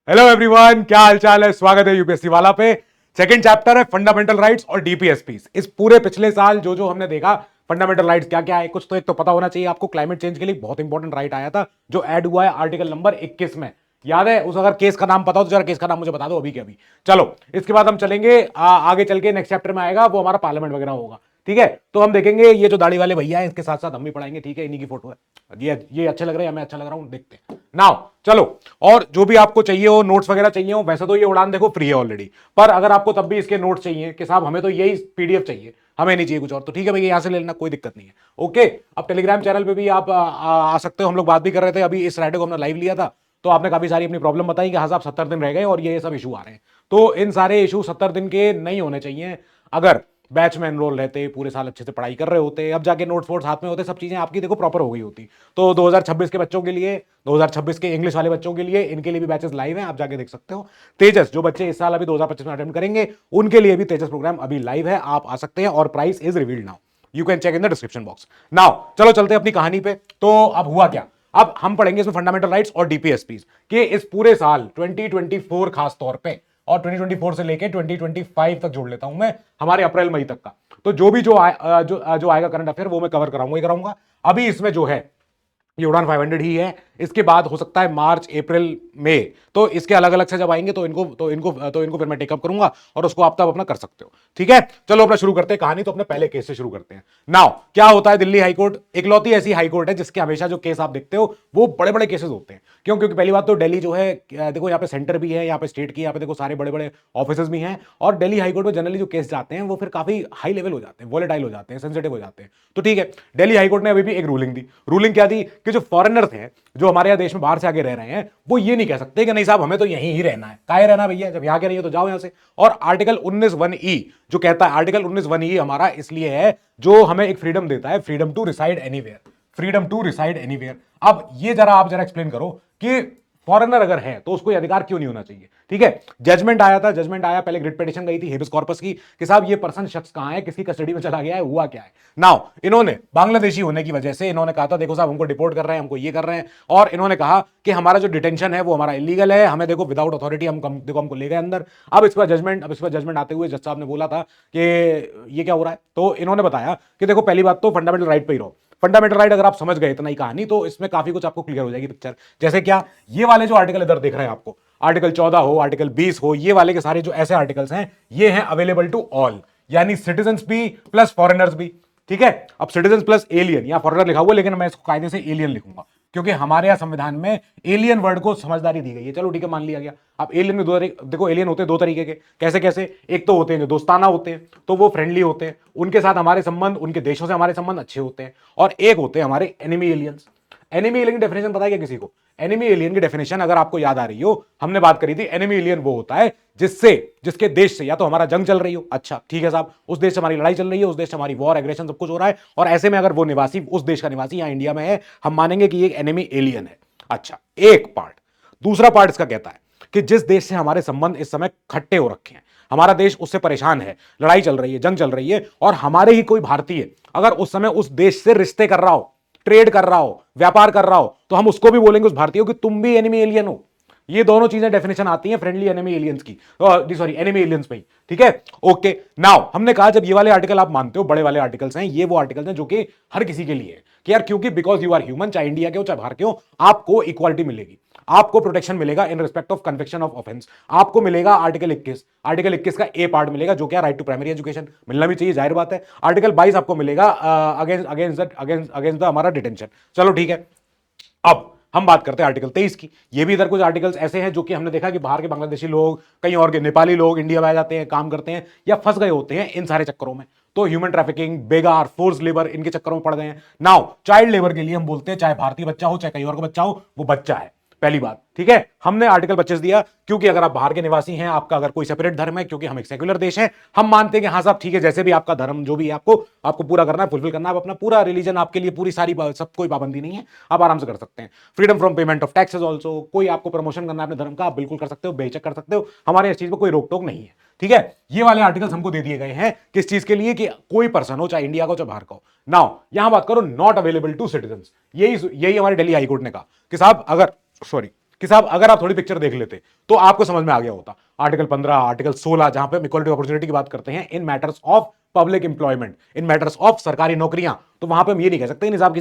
Hello everyone, क्या हालचाल है। स्वागत है यूपीएससी वाला पे। सेकंड चैप्टर है फंडामेंटल राइट्स और डीपीएसपीस। इस पूरे पिछले साल जो जो हमने देखा फंडामेंटल राइट्स क्या क्या है, कुछ तो एक तो पता होना चाहिए आपको। क्लाइमेट चेंज के लिए बहुत इंपॉर्टेंट राइट आया था जो ऐड हुआ है आर्टिकल नंबर 21 में। याद है? उस अगर केस का नाम पता हो तो जरा केस का नाम मुझे बता दो अभी के अभी। चलो, इसके बाद हम चलेंगे आगे चल के नेक्स्ट चैप्टर में आएगा वो हमारा पार्लियामेंट वगैरह होगा। ठीक है, तो हम देखेंगे ये जो दाढ़ी वाले भैया है इसके साथ साथ हम भी पढ़ाएंगे। ठीक है, इन्हीं की फोटो है। ये अच्छे लग रहे हैं, मैं अच्छा लग रहा हूं, देखते हैं नाउ। चलो, और जो भी आपको चाहिए हो, नोट्स वगैरह चाहिए हो, वैसे तो ये उड़ान देखो फ्री है ऑलरेडी, पर अगर आपको तब भी इसके नोट्स चाहिए कि साहब हमें तो यही पीडीएफ चाहिए, हमें नहीं चाहिए कुछ और, तो ठीक है भैया, यहां से ले लेना, कोई दिक्कत नहीं है। ओके, अब टेलीग्राम चैनल पे भी आप आ सकते हो। हम लोग बात भी कर रहे थे अभी, इस फ्राइडे को हमने लाइव लिया था, तो आपने काफी सारी अपनी प्रॉब्लम बताई कि हाँ साहब 70 दिन रह गए और ये सब इशू आ रहे हैं। तो इन सारे इशू 70 दिन के नहीं होने चाहिए। अगर बैच में एनरोल रहते, पूरे साल अच्छे से पढ़ाई कर रहे होते, अब जाके नोट्स वोट्स हाथ में होते, सब चीजें आपकी देखो प्रॉपर हो गई होती, तो 2026 के बच्चों के लिए, 2026 के इंग्लिश वाले बच्चों के लिए, इनके लिए भी बैचेस लाइव हैं, आप जाके देख सकते हो। तेजस, जो बच्चे इस साल अभी 2025 में अटेम्प्ट करेंगे, उनके लिए भी तेजस प्रोग्राम अभी लाइव है, आप आ सकते हैं और price is revealed now. You can check in the description box now. चलो चलते हैं अपनी कहानी पे। तो अब हुआ क्या, अब हम पढ़ेंगे इसमें फंडामेंटल राइट्स और डीपीएसपीस के इस पूरे साल 2024 खास तौर पे, और 2024 से लेके 2025 तक जोड़ लेता हूं मैं, हमारे अप्रैल मई तक का। तो जो भी जो आएगा करंट अफेयर वो मैं कवर कराऊंगा ही कराऊंगा। अभी इसमें जो है ये उड़ान 500 ही है। इसके बाद हो सकता है मार्च अप्रैल मई, तो इसके अलग अलग से जब आएंगे तो इनको फिर मैं टेकअप करूंगा और उसको आप तब अपना कर सकते हो। ठीक है, चलो अपना शुरू करते हैं कहानी। तो अपने पहले केस से शुरू करते हैं नाउ। क्या होता है, दिल्ली हाईकोर्ट इकलौती ऐसी हाईकोर्ट है जिसके हमेशा जो केस आप देखते हो वो बड़े बड़े केसेस होते हैं। क्यों? क्योंकि पहली बात तो दिल्ली जो है, देखो यहाँ पे सेंटर भी है, यहाँ पे स्टेट की, यहाँ पे देखो सारे बड़े बड़े ऑफिस भी हैं, और दिल्ली हाईकोर्ट में जनरली जो केस जाते हैं वो फिर काफी हाई लेवल हो जाते हैं, वोलेटाइल हो जाते हैं, सेंसिटिव हो जाते हैं। तो ठीक है, दिल्ली हाईकोर्ट ने अभी भी एक रूलिंग दी। रूलिंग क्या दी कि जो फॉरेनर थे, जो हमारे यहाँ देश में बाहर से आके रह रहे हैं, वो ये नहीं कह सकते कि नहीं साहब हमें तो यहीं ही रहना है। काहे रहना भैया, जब यहाँ के नहीं हो तो जाओ यहाँ से। और आर्टिकल 19(1)(e जो कहता है, आर्टिकल 19(1)(e हमारा इसलिए है जो हमें एक फ्रीडम देता है, freedom to reside anywhere, freedom to reside anywhere. अब ये जरा आप जरा एक्सप्लेन करो कि फॉरेनर अगर है तो उसको अधिकार क्यों नहीं होना चाहिए। ठीक है, जजमेंट आया था, जजमेंट आया, पहले ग्रिड पिटीशन गई थी हेबिस कॉर्पस की कि साहब ये पर्सन शख्स कहां है, किसकी कस्टडी में चला गया है, हुआ क्या है। नाउ इन्होंने बांग्लादेशी होने की वजह से इन्होंने कहा था देखो साहब हमको डिपोर्ट कर रहे हैं, हमको ये कर रहे हैं, और इन्होंने कहा कि हमारा जो डिटेंशन है वो हमारा इलीगल है, हमें देखो विदाउट अथॉरिटी देखो हमको ले गए अंदर। अब इस पर जजमेंट आते हुए जज साहब ने बोला था कि ये क्या हो रहा है। तो इन्होंने बताया कि देखो पहली बात तो फंडामेंटल राइट पे ही रहो। फंडामेंटल राइट अगर आप समझ गए इतना ही कहानी, तो इसमें काफी कुछ आपको क्लियर हो जाएगी पिक्चर। जैसे क्या, ये वाले जो आर्टिकल इधर देख रहे हैं आपको, आर्टिकल 14 हो, आर्टिकल 20 हो, ये वाले के सारे जो ऐसे आर्टिकल्स हैं ये हैं अवेलेबल टू ऑल, यानी सिटीजन्स भी प्लस फॉरेनर्स भी। ठीक है, अब सिटीजन प्लस एलियन, या फॉरेनर लिखा हुआ लेकिन मैं इसको कायदे से एलियन लिखूंगा क्योंकि हमारे यहां संविधान में एलियन वर्ड को समझदारी दी गई है। चलो ठीक है, मान लिया गया। अब एलियन में देखो एलियन होते हैं दो तरीके के। कैसे कैसे? एक तो होते हैं जो दोस्ताना होते हैं, तो वो फ्रेंडली होते हैं, उनके साथ हमारे संबंध, उनके देशों से हमारे संबंध अच्छे होते हैं। और एक होते हैं हमारे एनिमी एलियंस। एनिमी एलियन की डेफिनेशन पता है क्या किसी को? एनिमी एलियन की डेफिनेशन अगर आपको याद आ रही हो, हमने बात करी थी, एनिमी एलियन वो होता है जिसके देश से या तो हमारा जंग चल रही हो, अच्छा ठीक है साहब, उस देश से हमारी लड़ाई चल रही है, उस देश से हमारी वॉर एग्रेशन सब कुछ हो रहा है, और ऐसे में अगर वो निवासी, उस देश का निवासी यहां इंडिया में है, हम मानेंगे कि एक एनिमी एलियन है। अच्छा, एक पार्ट। दूसरा पार्ट इसका कहता है कि जिस देश से हमारे संबंध इस समय खट्टे हो रखे हैं, हमारा देश उससे परेशान है, लड़ाई चल रही है, जंग चल रही है, और हमारे ही कोई भारतीय अगर उस समय उस देश से रिश्ते कर रहा हो, ट्रेड कर रहा हो, व्यापार कर रहा हो, तो हम उसको भी बोलेंगे उस भारतीय को कि तुम भी एनिमी एलियन हो। ये दोनों चीजें डेफिनेशन आती हैं फ्रेंडली एनिमी एलियंस की, सॉरी एनिमी एलियंस में। ठीक है, ओके। नाउ हमने कहा जब ये वाले आर्टिकल आप मानते हो, बड़े वाले आर्टिकल्स हैं, ये वो आर्टिकल्स हैं जो कि हर किसी के लिए है कि यार क्योंकि बिकॉज यू आर ह्यूमन, चाहे इंडिया के हो चाहे बाहर के हो, आपको इक्वालिटी मिलेगी, आपको प्रोटेक्शन मिलेगा in respect of conviction of offence. आपको मिलेगा आर्टिकल 21, आर्टिकल 21 का ए पार्ट मिलेगा जो क्या, राइट टू प्राइमरी एजुकेशन, मिलना भी चाहिए, जाहिर बात है। आर्टिकल 22 आपको मिलेगा अगेंस्ट द हमारा डिटेंशन। चलो ठीक है, अब हम बात करते हैं आर्टिकल 23 की। ये भी इधर कुछ आर्टिकल्स ऐसे हैं जो कि हमने देखा कि बाहर के बांग्लादेशी लोग, कहीं और के नेपाली लोग इंडिया में आ जाते हैं, काम करते हैं या फंस गए होते हैं इन सारे चक्करों में। तो ह्यूमन ट्रैफिकिंग, बेगार, फोर्स लेबर, इनके चक्करों में पड़ गए हैं। नाउ चाइल्ड लेबर के लिए हम बोलते हैं, चाहे भारतीय बच्चा हो चाहे कहीं और का बच्चा हो, वो बच्चा है, पहली बात। ठीक है, हमने आर्टिकल 25 दिया क्योंकि अगर आप बाहर के निवासी हैं, आपका अगर कोई सेपरेट धर्म है, क्योंकि हम एक सेक्युलर देश हैं, हम मानते हैं कि हाँ साहब ठीक है, जैसे भी आपका धर्म जो भी है आपको पूरा करना है, फुलफिल करना है, आप अपना पूरा रिलीजन, आपके लिए पूरी सारी सब कोई पाबंदी नहीं है, आप आराम से कर सकते हैं। Freedom from payment of taxes also, कोई आपको प्रमोशन करना है अपने धर्म का, आप बिल्कुल कर सकते हो, बेशक कर सकते हो, हमारे इस चीज में कोई रोक टोक नहीं है। ठीक है, ये वाले आर्टिकल्स हमको दे दिए गए हैं किस चीज के लिए, कि कोई पर्सन हो, चाहे इंडिया का हो चाहे बाहर का हो। नाउ यहां बात करो नॉट अवेलेबल टू सिटीजन, यही हमारे दिल्ली हाईकोर्ट ने कहा कि साहब अगर, सॉरी, कि साहब अगर आप थोड़ी पिक्चर देख लेते तो आपको समझ में आ गया होता। आर्टिकल 15, आर्टिकल 16 जहां पे हम इक्वालिटी अपॉर्चुनिटी की बात करते हैं in matters of public employment, in matters of सरकारी नौकरियां, तो वहां पे हम ये नहीं कह सकते नहीं साहब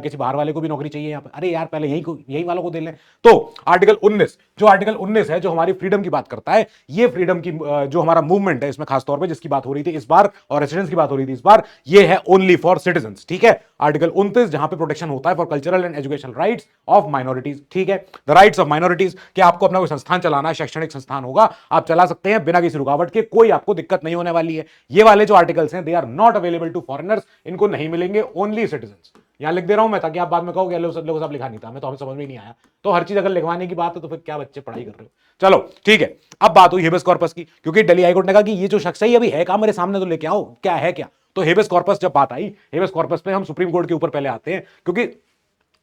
किसी बाहर वाले को भी नौकरी चाहिए यहां पे, अरे यार पहले यही वालों को दे लें। तो आर्टिकल 19 है जो हमारी फ्रीडम की बात करता है, ये फ्रीडम की जो हमारा मूवमेंट है इसमें खासतौर पर जिसकी बात हो रही थी इस बार और रेसिडेंट्स की बात हो रही थी इस बार, ये है ओनली फॉर सिटीजंस, ठीक है। आर्टिकल 29 जहां पे प्रोटेक्शन होता है for cultural and educational rights of minorities, ठीक है। द राइट्स ऑफ माइनॉरिटीज कि आपको अपना कोई संस्थान चलाना है, शैक्षणिक संस्थान होगा, आप चला सकते हैं बिना किसी रुकावट के, कोई आपको दिक्कत नहीं होने वाली है। ये वाले जो आर्टिकल्स हैं they are not available to foreigners, इनको नहीं मिलेंगे, ओनली सिटीजंस। यहां लिख दे रहा हूं मैं ताकि आप बाद में कहोगे लोग सब लिखा नहीं था, हमें तो हमें समझ में नहीं आया। तो हर चीज अगर लिखवाने की बात है तो फिर क्या बच्चे पढ़ाई कर रहे हो। चलो ठीक है, अब बात हुई हेबियस कॉर्पस की, क्योंकि दिल्ली हाईकोर्ट ने कहा कि ये जो शख्स है ये अभी है क्या, मेरे सामने तो लेके आओ, क्या है क्या। तो हेबियस कॉर्पस जब बात आई, हेबियस कॉर्पस पे हम सुप्रीम कोर्ट के ऊपर पहले आते हैं, क्योंकि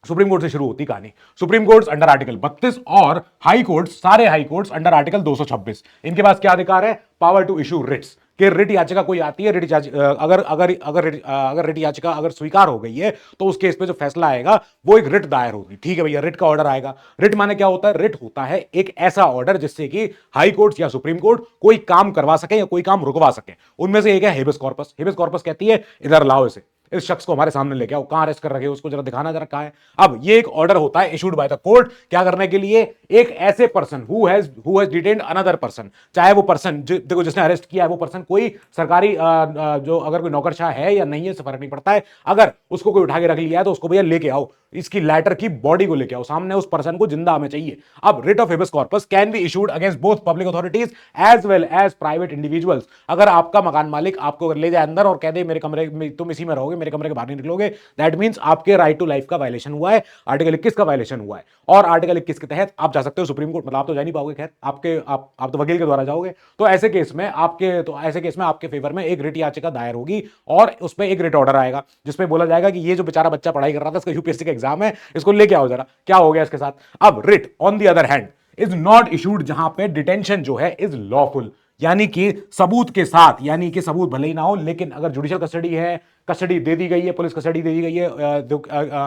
सुप्रीम कोर्ट से शुरू होती कहानी। सुप्रीम कोर्ट अंडर आर्टिकल 32 और हाई कोर्ट, सारे हाई कोर्ट अंडर आर्टिकल 226, इनके पास क्या अधिकार है, पावर टू इशू रिट्स, कि रिट याचिका कोई आती है, अगर रिट याचिका अगर स्वीकार हो गई है तो उस केस पे जो फैसला आएगा वो एक रिट दायर होगी, ठीक है भैया, रिट का ऑर्डर आएगा। रिट माने क्या होता है, रिट होता है एक ऐसा ऑर्डर जिससे कि हाई कोर्ट या सुप्रीम कोर्ट कोई काम करवा सके या कोई काम रुकवा सके। उनमें से एक है हेबियस कॉर्पस। हेबियस कॉर्पस कहती है इधर लाओ इसे, इस शख्स को हमारे सामने लेके आओ, कहां अरेस्ट कर रखे हो उसको जरा दिखाना, जरा कहां है। अब ये एक ऑर्डर होता है इशूड बाय द कोर्ट, क्या करने के लिए, एक ऐसे person who has detained another person, चाहे वो पर्सन देखो जिसने अरेस्ट किया है वो पर्सन कोई सरकारी जो अगर कोई नौकरशाह है या नहीं है इससे फर्क नहीं पड़ता है, अगर उसको कोई उठा के रख लिया है तो उसको भैया लेके आओ, इसकी लेटर की बॉडी को लेके आओ सामने, उस पर्सन को जिंदा हमें चाहिए। अब writ of habeas corpus can be issued against both public authorities as well as private individuals. अगर आपका मकान मालिक आपको अगर ले जाए अंदर और कह दे मेरे कमरे में तुम इसी में रहोगे, मेरे कमरे के बाहर नहीं निकलोगे, दैट मींस आपके राइट टू लाइफ का वायलेशन हुआ है, आर्टिकल 21 का वायलेशन हुआ है। और आर्टिकल 21 के तहत आप जा सकते हो सुप्रीम कोर्ट, मतलब आप तो जा नहीं पाओगे, खैर आप तो वकील के द्वारा जाओगे, तो ऐसे केस में आपके फेवर में एक रिट याचिका दायर होगी और उसमें एक रिट ऑर्डर आएगा जिसमें बोला जाएगा कि ये जो बेचारा बच्चा पढ़ाई कर रहा था, इसका यूपीएससी का एग्जाम है, इसको लेके आओ जरा, क्या हो गया इसके साथ। अब writ on the other hand is not issued जहां पे डिटेंशन जो है इज लॉफुल, यानी कि सबूत के साथ, यानी कि सबूत भले ही ना हो लेकिन अगर जुडिशियल कस्टडी है, कस्टडी दे दी गई है, पुलिस कस्टडी दे दी गई है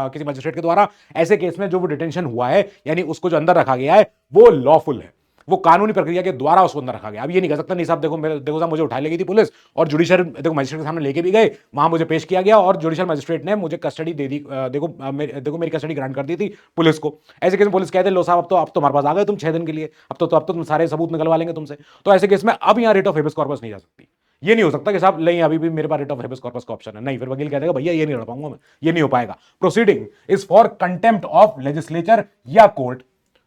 किसी मजिस्ट्रेट के द्वारा, ऐसे केस में जो वो डिटेंशन हुआ है यानी उसको जो अंदर रखा गया है वो लॉफुल है, वो कानूनी प्रक्रिया के द्वारा उसको अंदर रखा गया। अब ये नहीं कह सकता नहीं साहब देखो साहब मुझे उठा ले गई थी पुलिस और जुडिशियल देखो मजिस्ट्रेट के सामने लेके भी गए, वहां मुझे पेश किया गया और जुडिशियल मजिस्ट्रेट ने मुझे कस्टडी दे दी, देखो मेरी कस्टडी ग्रांट कर दी थी पुलिस को। ऐसे केस में पुलिस कहते लो साहब अब तो हमारे पास आ गए तुम 6 दिन के लिए, अब तो तुम सारे सबूत निकलवा लेंगे तुमसे। तो ऐसे केस में अब यहाँ रेट ऑफ हेबियस कॉर्पस नहीं जा सकती। ये नहीं हो सकता कि साहब नहीं अभी भी मेरे पास रेट ऑफ हेबियस कॉर्पस का ऑप्शन है, नहीं, फिर वकील कह देगा भैया ये नहीं लड़ पाऊंगा मैं, ये नहीं हो पाएगा। Proceeding is for contempt of legislature या कोर्ट।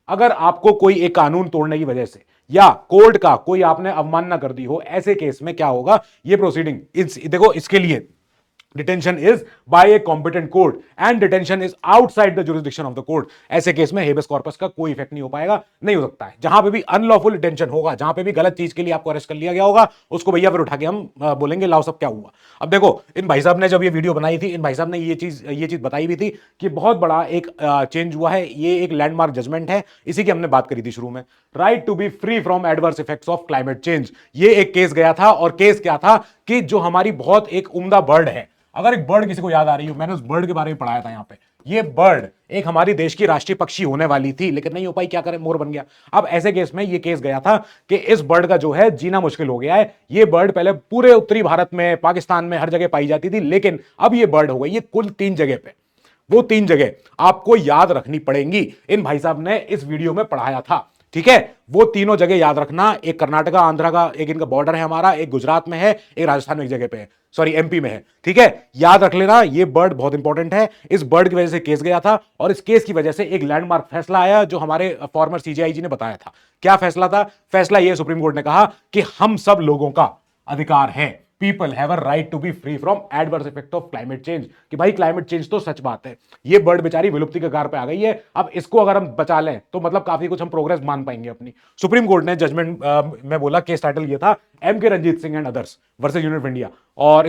अगर आपको कोई एक कानून तोड़ने की वजह से या कोर्ट का कोई आपने अवमानना कर दी हो, ऐसे केस में क्या होगा, ये प्रोसीडिंग देखो इसके लिए detention is by a competent court and detention is outside the jurisdiction of the court. ऐसे केस में हेबियस कॉर्पस का कोई इफेक्ट नहीं हो पाएगा, नहीं हो सकता है। जहां पे भी अनलॉफुल डिटेंशन होगा, जहां पे भी गलत चीज के लिए आपको अरेस्ट कर लिया गया होगा, उसको भैया फिर उठा के हम बोलेंगे लाओ सब क्या हुआ। अब देखो इन भाई साहब ने जब ये वीडियो बनाई थी, इन भाई साहब ने ये चीज बताई भी थी कि बहुत बड़ा एक चेंज हुआ है, ये एक लैंडमार्क जजमेंट है, इसी की हमने बात करी थी शुरू में, right to be free from adverse effects of climate change. ये एक केस गया था और केस क्या था कि जो हमारी बहुत एक उम्दा बर्ड है, अगर एक बर्ड किसी को याद आ रही हो, मैंने उस बर्ड के बारे में पढ़ाया था यहाँ पे, ये बर्ड एक हमारी देश की राष्ट्रीय पक्षी होने वाली थी लेकिन नहीं हो पाई, क्या करें मोर बन गया। अब ऐसे केस में ये केस गया था कि इस बर्ड का जो है जीना मुश्किल हो गया है। ये बर्ड पहले पूरे उत्तरी भारत में, पाकिस्तान में हर जगह पाई जाती थी, लेकिन अब ये बर्ड हो गई है कुल 3 जगह पे। वो 3 जगह आपको याद रखनी पड़ेंगी, इन भाई साहब ने इस वीडियो में पढ़ाया था, ठीक है। वो तीनों जगह याद रखना, एक कर्नाटका आंध्रा का एक इनका बॉर्डर है हमारा, एक गुजरात में है, एक राजस्थान में एक जगह पे है, सॉरी एमपी में है, ठीक है, याद रख लेना। ये बर्ड बहुत इंपॉर्टेंट है, इस बर्ड की वजह से केस गया था और इस केस की वजह से एक लैंडमार्क फैसला आया जो हमारे फॉर्मर सीजेआईजी ने बताया था। क्या फैसला था? फैसला ये सुप्रीम कोर्ट ने कहा कि हम सब लोगों का अधिकार है, people have a right to be free from adverse effect of climate change, कि भाई क्लाइमेट चेंज तो सच बात है, ये बर्ड बेचारी विलुप्ति के कगार पे आ गई है, अब इसको अगर हम बचा लें तो मतलब काफी कुछ हम प्रोग्रेस मान पाएंगे अपनी। सुप्रीम कोर्ट ने जजमेंट में बोला, केस टाइटल ये था M K Ranjit Singh and others versus union of India, और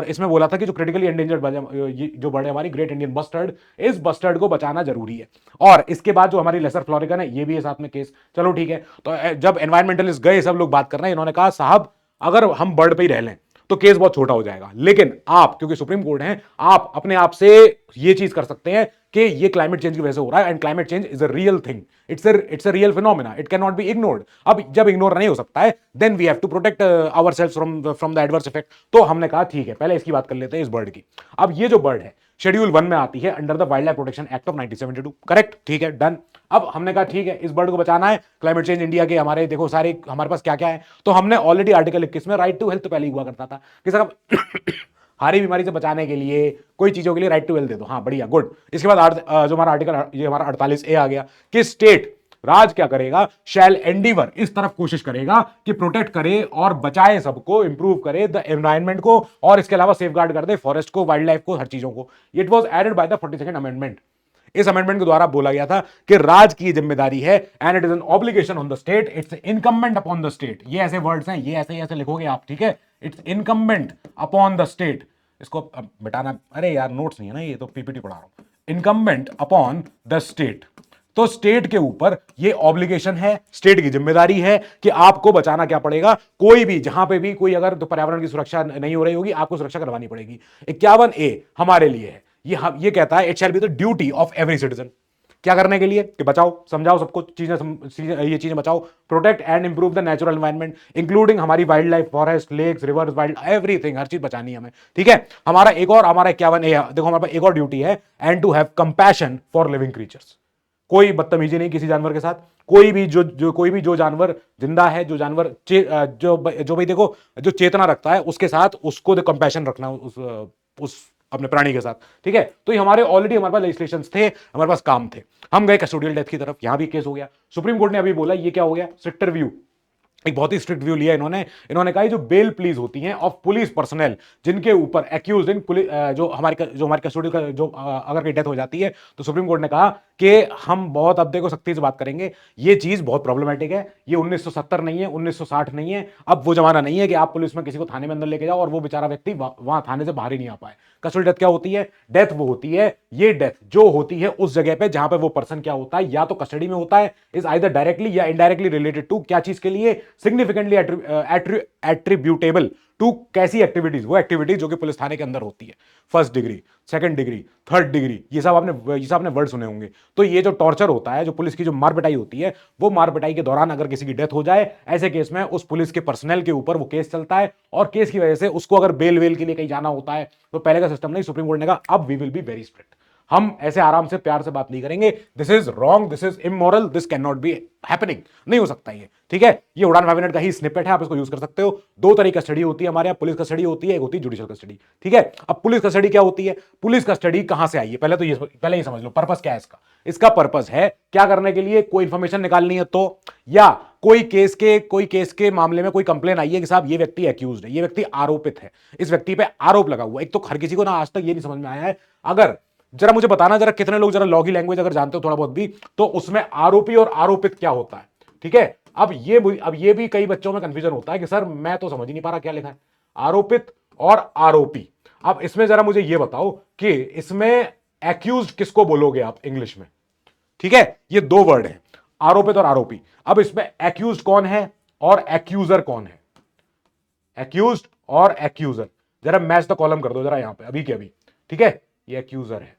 इसमें बोला था कि जो क्रिटिकली एंडेंजर्ड जो बर्ड है हमारी ग्रेट इंडियन बस्टर्ड, इस बस्टर्ड को बचाना जरूरी है। और इसके बाद जो हमारी लेसर फ्लोरिकन है ये भी है साथ में केस, चलो ठीक है। तो जब एनवायरमेंटलिस्ट गए, सब लोग बात कर रहे हैं, इन्होंने कहा साहब अगर हम बर्ड पे ही रह लें तो केस बहुत छोटा हो जाएगा। लेकिन आप क्योंकि सुप्रीम कोर्ट हैं, आप अपने आप से ये चीज कर सकते हैं कि ये क्लाइमेट चेंज की वजह से हो रहा है, and climate change is a real thing, it's a real phenomena, it can not be ignored. अब जब इग्नोर नहीं हो सकता है, then we have to protect ourselves from the adverse effect. तो हमने कहा ठीक है, पहले इसकी बात कर लेते हैं, इस बर्ड की। अब ये जो बर्ड है शेड्यूल 1 में आती है under the wild life protection act of 1972, correct, ठीक है, डन। अब हमने कहा ठीक है, इस बर्ड को बचाना है, क्लाइमेट चेंज इंडिया के हमारे देखो सारे हमारे पास क्या क्या है, तो हमने ऑलरेडी आर्टिकल 21 में राइट टू हेल्थ तो पहले ही हुआ करता था कि साहब हारी बीमारी से बचाने के लिए कोई चीजों के लिए राइट टू हेल्थ दे दो, हाँ बढ़िया, गुड। इसके बाद जो हमारा आर्टिकल ये हमारा 48A आ गया कि स्टेट राज क्या करेगा, शैल एंडीवर, इस तरफ कोशिश करेगा कि प्रोटेक्ट करे और बचाए सबको, इंप्रूव करे द एनवायरनमेंट को, और इसके अलावा सेफ गार्ड कर दे फॉरेस्ट को, वाइल्ड लाइफ को, हर चीजों को। It was added by the 42nd amendment. इस अमेंडमेंट के द्वारा बोला गया था कि राज की जिम्मेदारी है, and it is an obligation on the state, it's incumbent upon the state. ये ऐसे वर्ड्स हैं, ये ऐसे ऐसे लिखोगे आप, ठीक है, it's incumbent upon the state. इसको मिटाना, अरे यार नोट्स नहीं है ना, ये तो पीपीटी पढ़ा रहा हूं। इनकम्बेंट अपॉन द स्टेट, तो स्टेट के ऊपर ये ऑब्लिगेशन है, स्टेट की जिम्मेदारी है कि आपको बचाना क्या पड़ेगा, कोई भी जहां पे भी कोई अगर तो पर्यावरण की सुरक्षा नहीं हो रही होगी, आपको सुरक्षा करवानी पड़ेगी। 51A हमारे लिए है, ये कहता है it shall be the duty of every citizen, क्या करने के लिए कि बचाओ, समझाओ सबको ये चीजें बचाओ, protect and improve the natural environment including हमारी wild life, forest, lakes, rivers, wild everything, हर चीज बचानी है हमें, ठीक है। हमारा 51A देखो, हमारे पास एक और ड्यूटी है, and to have compassion for living creatures. कोई बदतमीजी नहीं किसी जानवर के साथ, कोई भी जो जानवर जिंदा है, जो जानवर जो भाई देखो जो चेतना रखता है उसके साथ उसको कंपैशन रखना उस अपने प्राणी के साथ, ठीक है। तो ये हमारे पास लेजिस्लेशंस थे, हमारे पास काम थे। हम गए कस्टोडियल डेथ की तरफ, यहां भी केस हो गया। सुप्रीम कोर्ट ने अभी बोला ये क्या हो गया, स्ट्रिक्टर व्यू, एक बहुत ही स्ट्रिक्ट व्यू लिया इन्होंने कहा जो बेल प्लीज होती हैं ऑफ पुलिस पर्सनल जिनके ऊपर एक्यूज इन जो हमारी कस्टोडी का अगर कोई डेथ हो जाती है, तो सुप्रीम कोर्ट ने कहा कि हम बहुत अब देखो सख्ती से बात करेंगे, ये चीज बहुत प्रॉब्लमेटिक है, ये 1970 नहीं है, 1960 नहीं है, अब वो जमाना नहीं है कि आप पुलिस में किसी को थाने में अंदर लेके जाओ और वो बेचारा व्यक्ति वहां थाने से बाहर ही नहीं आ पाए। कस्टोडी डेथ क्या होती है, डेथ वो होती है, ये डेथ जो होती है उस जगह पे जहां पे वो पर्सन क्या होता है, या तो कस्टडी में होता है, इज आइदर डायरेक्टली या इनडायरेक्टली रिलेटेड टू क्या चीज के लिए, सिग्निफिकेंटली एट्रीब्यूटेबल टू कैसी एक्टिविटीज, वो एक्टिविटीज जो कि पुलिस थाने के अंदर होती है, first degree, second degree, third degree, ये सब आपने वर्ड सुने होंगे। तो ये जो टॉर्चर होता है, जो पुलिस की जो मार पिटाई होती है, वो मार पिटाई के दौरान अगर किसी की डेथ हो जाए, ऐसे केस में उस पुलिस के पर्सनल के ऊपर वो केस चलता है, और केस की वजह से उसको अगर बेल वेल के लिए कहीं जाना होता है, तो पहले का सिस्टम नहीं, सुप्रीम कोर्ट ने कहा अब we will be very strict, हम ऐसे आराम से प्यार से बात नहीं करेंगे, this is wrong, this is immoral, this can not be happening, नहीं हो सकता ये, ठीक है। ये उड़ान 5 मिनट का ही स्निपेट है, आप इसको यूज कर सकते हो। दो तरह की कस्टडी होती है हमारे यहाँ, पुलिस कस्टडी होती है, एक होती है जुडिशियल कस्टडी, ठीक है। अब पुलिस कस्टडी क्या होती है, पुलिस कस्टडी कहां से आई है, पहले ही समझ लो पर्पस क्या है इसका। इसका पर्पस है क्या करने के लिए, कोई इंफॉर्मेशन निकालनी है तो, या कोई केस के मामले में कोई कंप्लेन आई है कि साहब ये व्यक्ति एक्यूज्ड है, ये व्यक्ति आरोपित है, इस व्यक्ति पे आरोप लगा हुआ है। एक तो हर किसी को ना आज तक ये नहीं समझ में आया है, अगर जरा मुझे बताना जरा कितने लोग जरा लॉ की लैंग्वेज अगर जानते हो थोड़ा बहुत भी, तो उसमें आरोपी और आरोपित क्या होता है, ठीक है। अब ये भी कई बच्चों में कंफ्यूजन होता है कि सर मैं तो समझ ही नहीं पा रहा क्या लिखा है, आरोपित और आरोपी। अब इसमें जरा मुझे ये बताओ कि इसमें एक्यूज्ड किसको बोलोगे आप इंग्लिश में, ठीक है। ये दो वर्ड हैं, आरोपित और आरोपी। अब इसमें एक्यूज्ड कौन है और एक्यूजर कौन है, एक्यूज्ड और एक्यूजर, जरा मैच द कॉलम कर दो जरा यहां पे अभी के अभी, ठीक है। ये एक्यूजर है।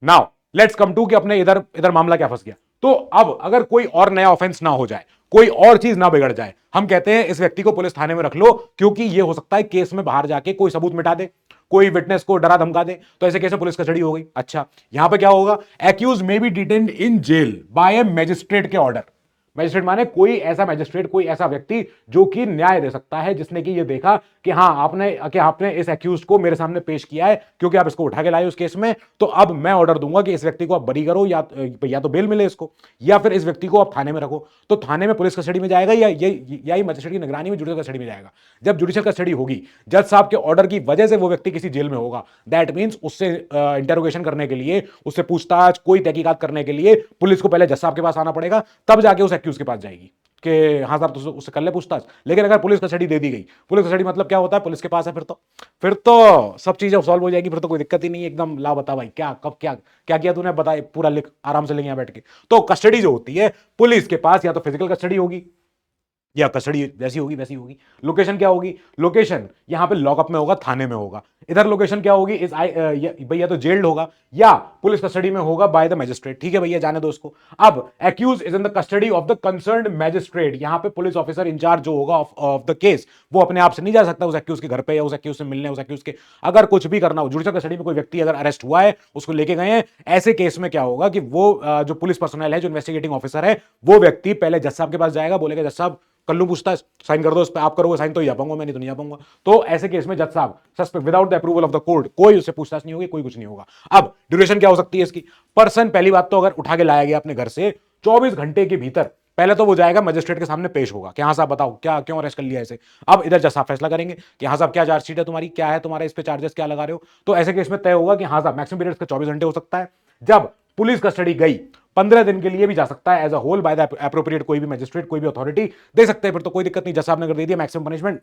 नाउ लेट्स कम टू कि अपने इधर मामला क्या फंस गया। तो अब अगर कोई और नया ऑफेंस ना हो जाए, कोई और चीज ना बिगड़ जाए, हम कहते हैं इस व्यक्ति को पुलिस थाने में रख लो, क्योंकि ये हो सकता है केस में बाहर जाके कोई सबूत मिटा दे, कोई विटनेस को डरा धमका दे, तो ऐसे केस में पुलिस कस्टडी हो गई। अच्छा, यहां पे क्या होगा, accuse may be detained in jail by a magistrate के ऑर्डर। मैजिस्ट्रेट माने कोई ऐसा मैजिस्ट्रेट, कोई ऐसा व्यक्ति जो कि न्याय दे सकता है, जिसने कि ये देखा कि हाँ आपने इस एक्यूज को मेरे सामने पेश किया है, क्योंकि आप इसको उठा के लाए उस केस में, तो अब मैं ऑर्डर दूंगा कि इस व्यक्ति को आप बरी करो, या तो बेल मिले इसको, या फिर इस व्यक्ति को आप थाने में रखो। तो थाने में पुलिस कस्टडी में जाएगा या मजिस्ट्रेट की निगरानी में जुडिशियल कस्टडी में जाएगा। जब जुडिशियल कस्टडी होगी, जज साहब के ऑर्डर की वजह से वो व्यक्ति किसी जेल में होगा, दैट मीन्स उससे इंटरोगेशन करने के लिए, उससे पूछताछ कोई तहकीकात करने के लिए पुलिस को पहले जज साहब के पास आना पड़ेगा, तब जाके उस एक्यूज के पास जाएगी कि हाँ सर तो उससे कर ले पूछताछ। लेकिन अगर पुलिस कस्टडी दे दी गई, पुलिस कस्टडी मतलब क्या होता है, पुलिस के पास है, फिर तो सब चीजें सॉल्व हो जाएगी, फिर तो कोई दिक्कत ही नहीं, एकदम ला बता भाई क्या कब क्या किया तूने, बता पूरा लिख, आराम से लेंगे यहां बैठ के। तो कस्टडी जो होती है पुलिस के पास, या तो फिजिकल कस्टडी होगी, या कस्टडी जैसी होगी वैसी होगी। लोकेशन क्या होगी? लोकेशन यहां पे लॉकअप में होगा, थाने में होगा। इधर लोकेशन क्या होगी? इस भैया तो जेल्ड होगा या पुलिस कस्टडी में होगा बाय द मैजिस्ट्रेट। ठीक है भैया, जाने दो उसको। अब accuse is in the custody of the concerned magistrate. यहां पे पुलिस ऑफिसर इंचार्ज जो होगा ऑफ द केस, वो अपने आप से नहीं जा सकता उस एक्यूज के घर पे या उस एक्यूज से मिलने, उस एक्यूज के अगर कुछ भी करना हो। जुडिशियल कस्टडी में कोई व्यक्ति अगर अरेस्ट हुआ है, उसको लेके गए हैं, ऐसे केस में क्या होगा कि वो जो पुलिस पर्सनल है, जो इन्वेस्टिगेटिंग ऑफिसर है, वो व्यक्ति पहले जज साहब के पास जाएगा, बोलेगा जज साहब कल्लू पूछता है, साइन कर दो इस पे, आप करोगे साइन तो ही जा पाऊंगा, मैं नहीं तो नहीं जा पाऊंगा। तो ऐसे केस में जज साहब suspect without the approval of the court, कोई उससे पूछताछ नहीं होगी, कोई कुछ नहीं होगा। अब ड्यूरेशन क्या हो सकती है इसकी? पर्सन पहली बात तो अगर उठा के लाया गया अपने घर से 24 घंटे के भीतर, पहले तो वो जाएगा मजिस्ट्रेट के सामने पेश होगा कि हाँ साहब बताओ क्या क्यों अरेस्ट कर लिया इसे। अब इधर जज साहब फैसला करेंगे कि हाँ साहब क्या चार्जशीट है तुम्हारी, क्या है तुम्हारा इस पे चार्जेस क्या लगा रहे हो। तो ऐसे केस में तय होगा कि हाँ साहब मैक्सिमम पीरियड का 24 घंटे हो सकता है। जब पुलिस कस्टडी गई 15 दिन के लिए भी जा सकता है as a whole by the appropriate, कोई भी मैजिस्ट्रेट कोई भी अथॉरिटी दे सकते हैं, फिर तो कोई दिक्कत नहीं। जज साहब ने कर दे दिया maximum punishment,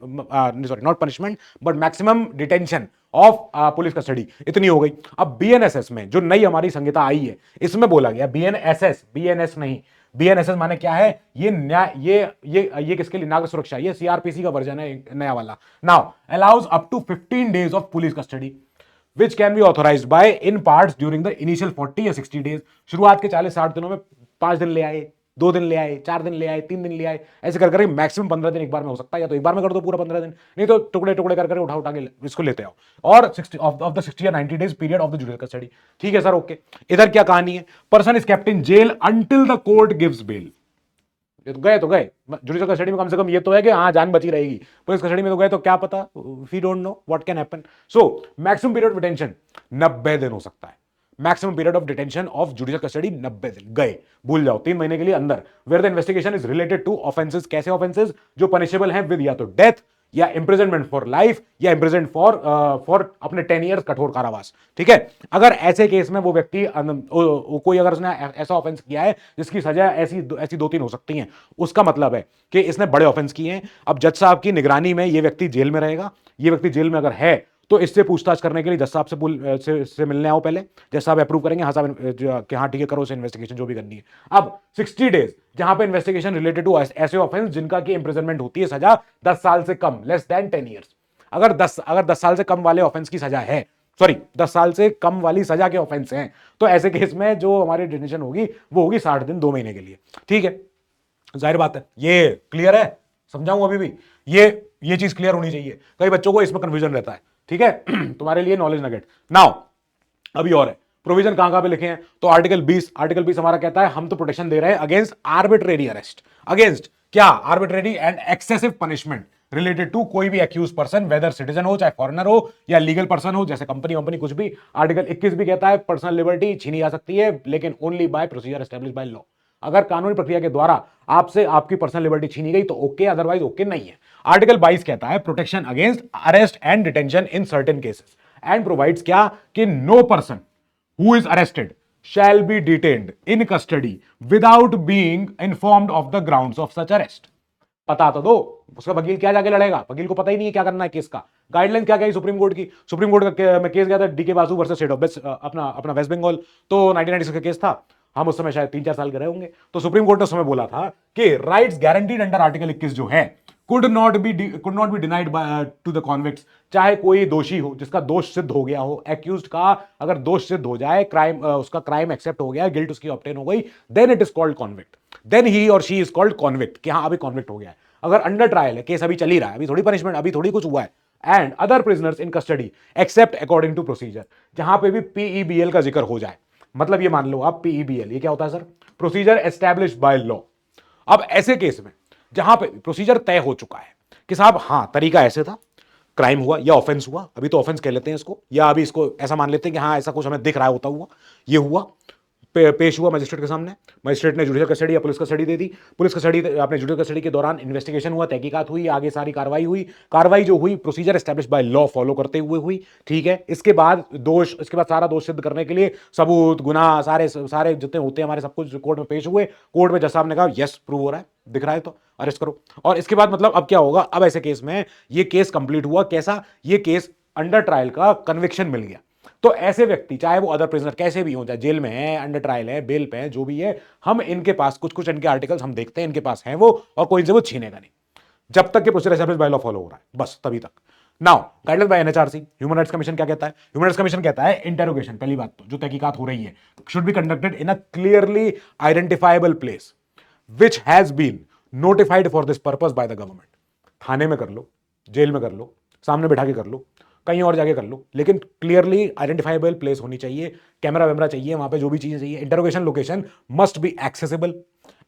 sorry not punishment but maximum detention of police custody, इतनी हो गई। अब बीएनएसएस में जो नई हमारी संहिता आई है, इसमें बोला गया बीएनएसएस, बीएनएस नहीं, बीएनएसएस माने क्या है? ये न्याय, ये किसके लिए? नागरिक सुरक्षा। ये सीआरपीसी का वर्जन है नया वाला। Now allows up to 15 days of police custody which can be authorized by in parts during the initial 40 या 60 days। शुरुआत के 40-60 दिनों में 5 दिन ले आए, 2 दिन ले आए, 4 दिन ले आए, 3 दिन ले आए, ऐसे कर करके मैक्सिमम 15 दिन एक बार में हो सकता है। या तो एक बार में कर दो पूरा 15 दिन, नहीं तो टुकड़े टुकड़े कर करके उठा के इसको लेते आओ। और 60 ऑफ द 60 या 90 days period of the judicial custody. ठीक है सर, ओके। इधर क्या कहानी है? Person is kept in jail until the court gives bail. तो गए जुडिशियल कस्टडी में कम से कम ये तो है कि हाँ जान बची रहेगी। पुलिस कस्टडी में तो गए तो क्या पता, we don't know what can happen. So maximum period of detention 90 दिन हो सकता है। Maximum period of detention of judicial custody 90 दिन। गए, भूल जाओ, 3 महीने के लिए अंदर। Where the investigation is related to offences. कैसे ऑफेंसेस? जो पनिशेबल हैं विद या तो डेथ या इंप्रिजनमेंट फॉर लाइफ या इंप्रिजन फॉर अपने 10 ईयर्स कठोर कारावास। ठीक है। अगर ऐसे केस में वो व्यक्ति कोई अगर उसने ऐसा ऑफेंस किया है जिसकी सजा ऐसी 2-3 हो सकती हैं, उसका मतलब है कि इसने बड़े ऑफेंस किए हैं। अब जज साहब की निगरानी में ये व्यक्ति जेल में रहेगा। ये व्यक्ति जेल में अगर है तो इससे पूछताछ करने के लिए जज साहब से मिलने आओ पहले। जज साहब अप्रूव करेंगे, हाँ साहब कि हाँ ठीक है करो उसे इन्वेस्टिगेशन जो भी करनी है। अब 60 डेज जहां पे इन्वेस्टिगेशन रिलेटेड टू ऐसे ऑफेंस जिनका की इंप्रिजनमेंट होती है सजा 10 साल से कम, लेस देन 10 ईयर्स। अगर 10 साल से कम वाले ऑफेंस की सजा है, सॉरी 10 साल से कम वाली सजा के ऑफेंस हैं, तो ऐसे केस में जो हमारी डिटेंशन होगी वो होगी 60 दिन 2 महीने के लिए। ठीक है, जाहिर बात है। ये क्लियर है? समझाऊं अभी भी? ये चीज क्लियर होनी चाहिए, कई बच्चों को इसमें कंफ्यूजन रहता है। ठीक है तुम्हारे लिए नॉलेज नगेट। नाउ अभी और है प्रोविजन कहां पे लिखे हैं? तो आर्टिकल 20 हमारा कहता है हम तो प्रोटेक्शन दे रहे हैं अगेंस्ट आर्बिट्रेरी अरेस्ट। अगेंस्ट क्या? Arbitrary and excessive punishment related to कोई भी एक्यूज पर्सन, वेदर सिटीजन हो चाहे फॉरेनर हो या लीगल पर्सन हो, जैसे कंपनी कुछ भी। आर्टिकल 21 भी कहता है पर्सनल लिबर्टी छीनी जा सकती है लेकिन only by procedure establish by law. अगर कानूनी प्रक्रिया के द्वारा आपसे आपकी पर्सनल लिबर्टी छीनी गई तो ओके, अदरवाइज ओके नहीं है। आर्टिकल 22 कहता है protection against arrest and detention in certain cases and provides क्या कि no person who is arrested shall be detained in custody without being informed of the grounds of such arrest. पता तो दो, उसका वकील क्या जाके लड़ेगा? वकील को पता ही नहीं है क्या करना है केस का। गाइडलाइन क्या गई सुप्रीम कोर्ट की? सुप्रीम कोर्ट का में केस गया था D K Basu versus state of अपना वेस्ट बंगाल, तो 1996 का केस था। हम उस समय शायद 3-4 साल के रहे होंगे। तो सुप्रीम कोर्ट ने उस समय बोला था कि राइट्स गारंटीड अंडर आर्टिकल 21 जो है could not be denied to the convicts. चाहे कोई दोषी हो जिसका दोष सिद्ध हो गया हो, एक्यूज्ड का अगर दोष सिद्ध हो जाए, क्राइम उसका क्राइम एक्सेप्ट हो गया, गिल्ट उसकी ऑब्टेन हो गई, then it is called convict, then he और शी इज कॉल्ड कॉन्विक्ट कि हाँ अभी कॉन्विक्ट हो गया है। अगर अंडर ट्रायल है, केस अभी चल ही रहा है, अभी थोड़ी पनिशमेंट, अभी थोड़ी कुछ हुआ है, and other prisoners in custody except according to procedure, जहां पे भी पीईबीएल का जिक्र हो जाए। मतलब ये मान लो आप पीईबीएल, ये क्या होता है sir? Procedure establish by law. अब ऐसे केस में जहां पे प्रोसीजर तय हो चुका है कि साहब हाँ तरीका ऐसे था, क्राइम हुआ या ऑफेंस हुआ, अभी तो ऑफेंस कह लेते हैं इसको, या अभी इसको ऐसा मान लेते हैं कि हाँ ऐसा कुछ हमें दिख रहा होता हुआ, ये हुआ, पेश हुआ मजिस्ट्रेट के सामने, मजिस्ट्रेट ने जुडिशियल कस्टडी या पुलिस कस्टडी दे दी, पुलिस कस्टडी अपने जुडिशियल कस्टडी के दौरान इन्वेस्टिगेशन हुआ, तहकीकात हुई, आगे सारी कार्रवाई हुई, कार्रवाई जो हुई procedure establish bye law follow करते हुए हुई। ठीक है, इसके बाद सारा दोष सिद्ध करने के लिए सबूत, गुनाह, सारे जितने होते हैं हमारे, सब कुछ कोर्ट में पेश हुए। कोर्ट में जज साहब ने कहा यस प्रूव हो रहा है, दिख रहा है तो अरेस्ट करो। और इसके बाद मतलब अब क्या होगा? अब ऐसे केस में ये केस कंप्लीट हुआ, कैसा? ये केस अंडर ट्रायल का कन्विक्शन मिल गया, तो ऐसे व्यक्ति चाहे वो अदर प्रिजनर कैसे भी हो, चाहे जेल में है, अंडर ट्रायल है, बेल पे है, जो भी है, हम इनके पास कुछ इनके आर्टिकल्स हम देखते हैं, इनके पास हैं वो, और कोई इनसे वो छीनेगा नहीं। जब तक कि procedure established by law follow हो रहा है, बस तभी तक। Now guidelines by NHRC, human rights commission क्या कहता है? ह्यूमन राइट्स कमीशन कहता है इंटेरोगेशन, पहली बात तो जो तहकीकात हो रही है, should be conducted in a clearly identifiable place which has been notified for this purpose by the government. थाने में कर लो, जेल में कर लो, सामने बैठा के कर लो, कहीं और जाके कर लो, लेकिन क्लियरली आइडेंटिफाइबल प्लेस होनी चाहिए, कैमरा वैमरा चाहिए वहां पे, जो भी चीजें चाहिए। Interrogation location must be accessible